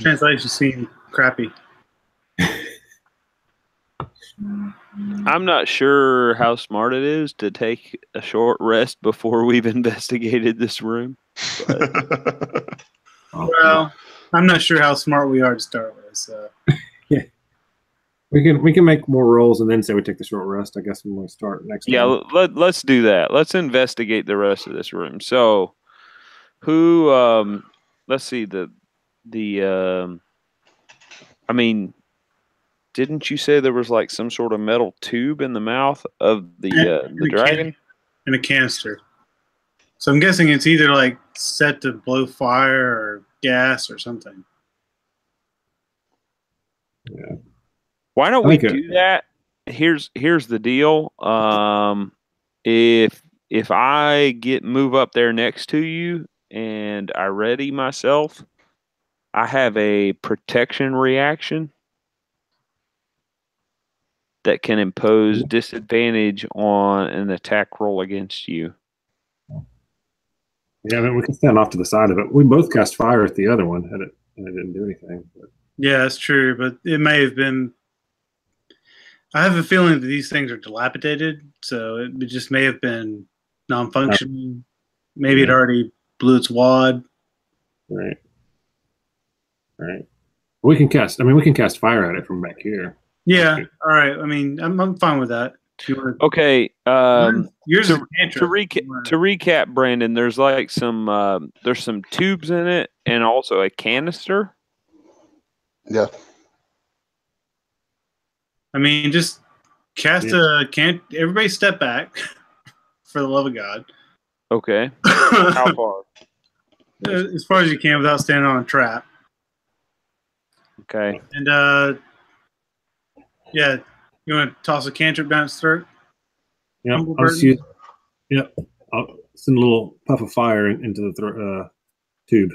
Translation seemed crappy. I'm not sure how smart it is to take a short rest before we've investigated this room. Well, I'm not sure how smart we are to start with. So. Yeah, we can make more rolls and then say we take the short rest. I guess when we start next. Yeah, let's do that. Let's investigate the rest of this room. So, who? Let's see I mean, didn't you say there was like some sort of metal tube in the mouth of the dragon? In a canister. So I'm guessing it's either like set to blow fire or gas or something. Yeah. Why don't we do that? Here's the deal. If I move up there next to you and I ready myself, I have a protection reaction that can impose disadvantage on an attack roll against you. Yeah, I mean, we can stand off to the side of it. We both cast fire at the other one, and it didn't do anything. But. Yeah, that's true, but it may have been. I have a feeling that these things are dilapidated, so it just may have been non-functioning. Maybe it already blew its wad. Right. We can cast fire at it from back here. Yeah. All right. I mean, I'm fine with that. Okay. Yours to recap, Brandon, there's like some tubes in it and also a canister. Yeah. I mean, just cast everybody step back for the love of God. Okay. How far? As far as you can without standing on a trap. Okay. And yeah, you want to toss a cantrip down its throat? Yeah, I'll send a little puff of fire into the tube.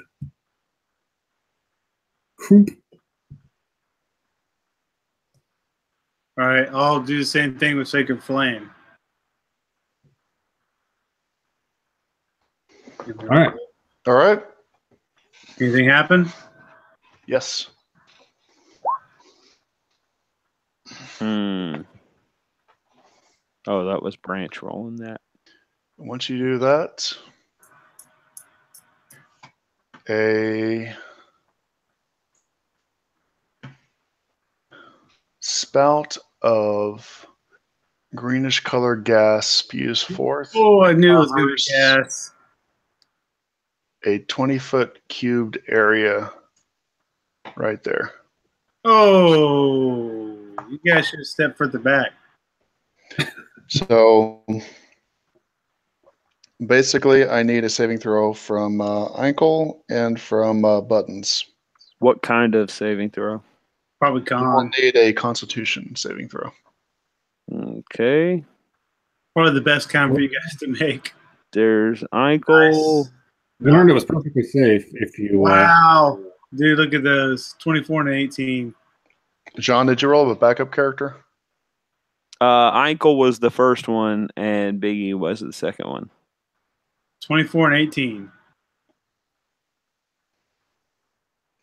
All right, I'll do the same thing with Sacred Flame. All right. All right. Anything happen? Yes. Hmm. Oh, that was Branch rolling that. Once you do that, a spout of greenish colored gas spews forth. Oh, I knew it was going to Covers be gas. a 20-foot cubed area right there. Oh, you guys should have stepped further back. So basically, I need a saving throw from Ankle and from Buttons. What kind of saving throw? Probably You will con. need a Constitution saving throw. Okay. Probably the best kind for you guys to make. There's Eichel. We learned it was perfectly safe if you. Wow. Dude, look at those. 24 and 18. John, did you roll a backup character? Eichel was the first one, and Biggie was the second one. 24 and 18.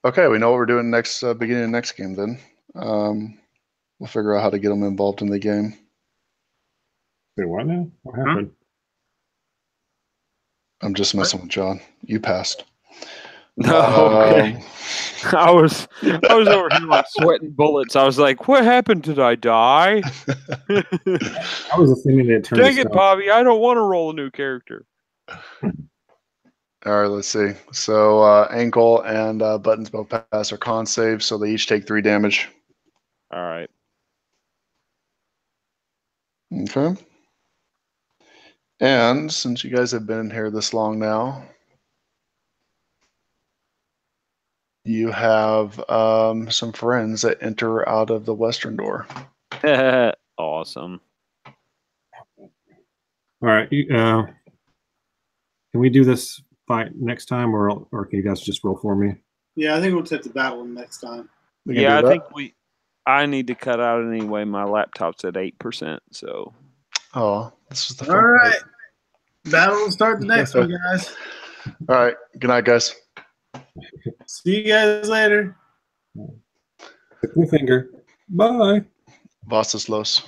Okay, we know what we're doing next beginning of next game then. We'll figure out how to get them involved in the game. Wait, what now? What happened? I'm just messing with John. You passed. Okay. I was over here like sweating bullets. I was like, "What happened? Did I die?" I was assuming they had turned Dang the it, stuff. Bobby! I don't want to roll a new character. All right, let's see. So Ankle and Buttons both pass their con save, so they each take 3 damage. All right. Okay. And since you guys have been in here this long now, you have some friends that enter out of the western door. Awesome. All right. Can we do this fight next time, or can you guys just roll for me? Yeah, I think we'll take the battle next time. We can Yeah, do I that? think I need to cut out anyway. My laptop's at 8%, so. Oh, this is the All fun right. Battle will start the next one, guys. All right. Good night, guys. See you guys later. Cliffhanger. Bye. Vastos Los.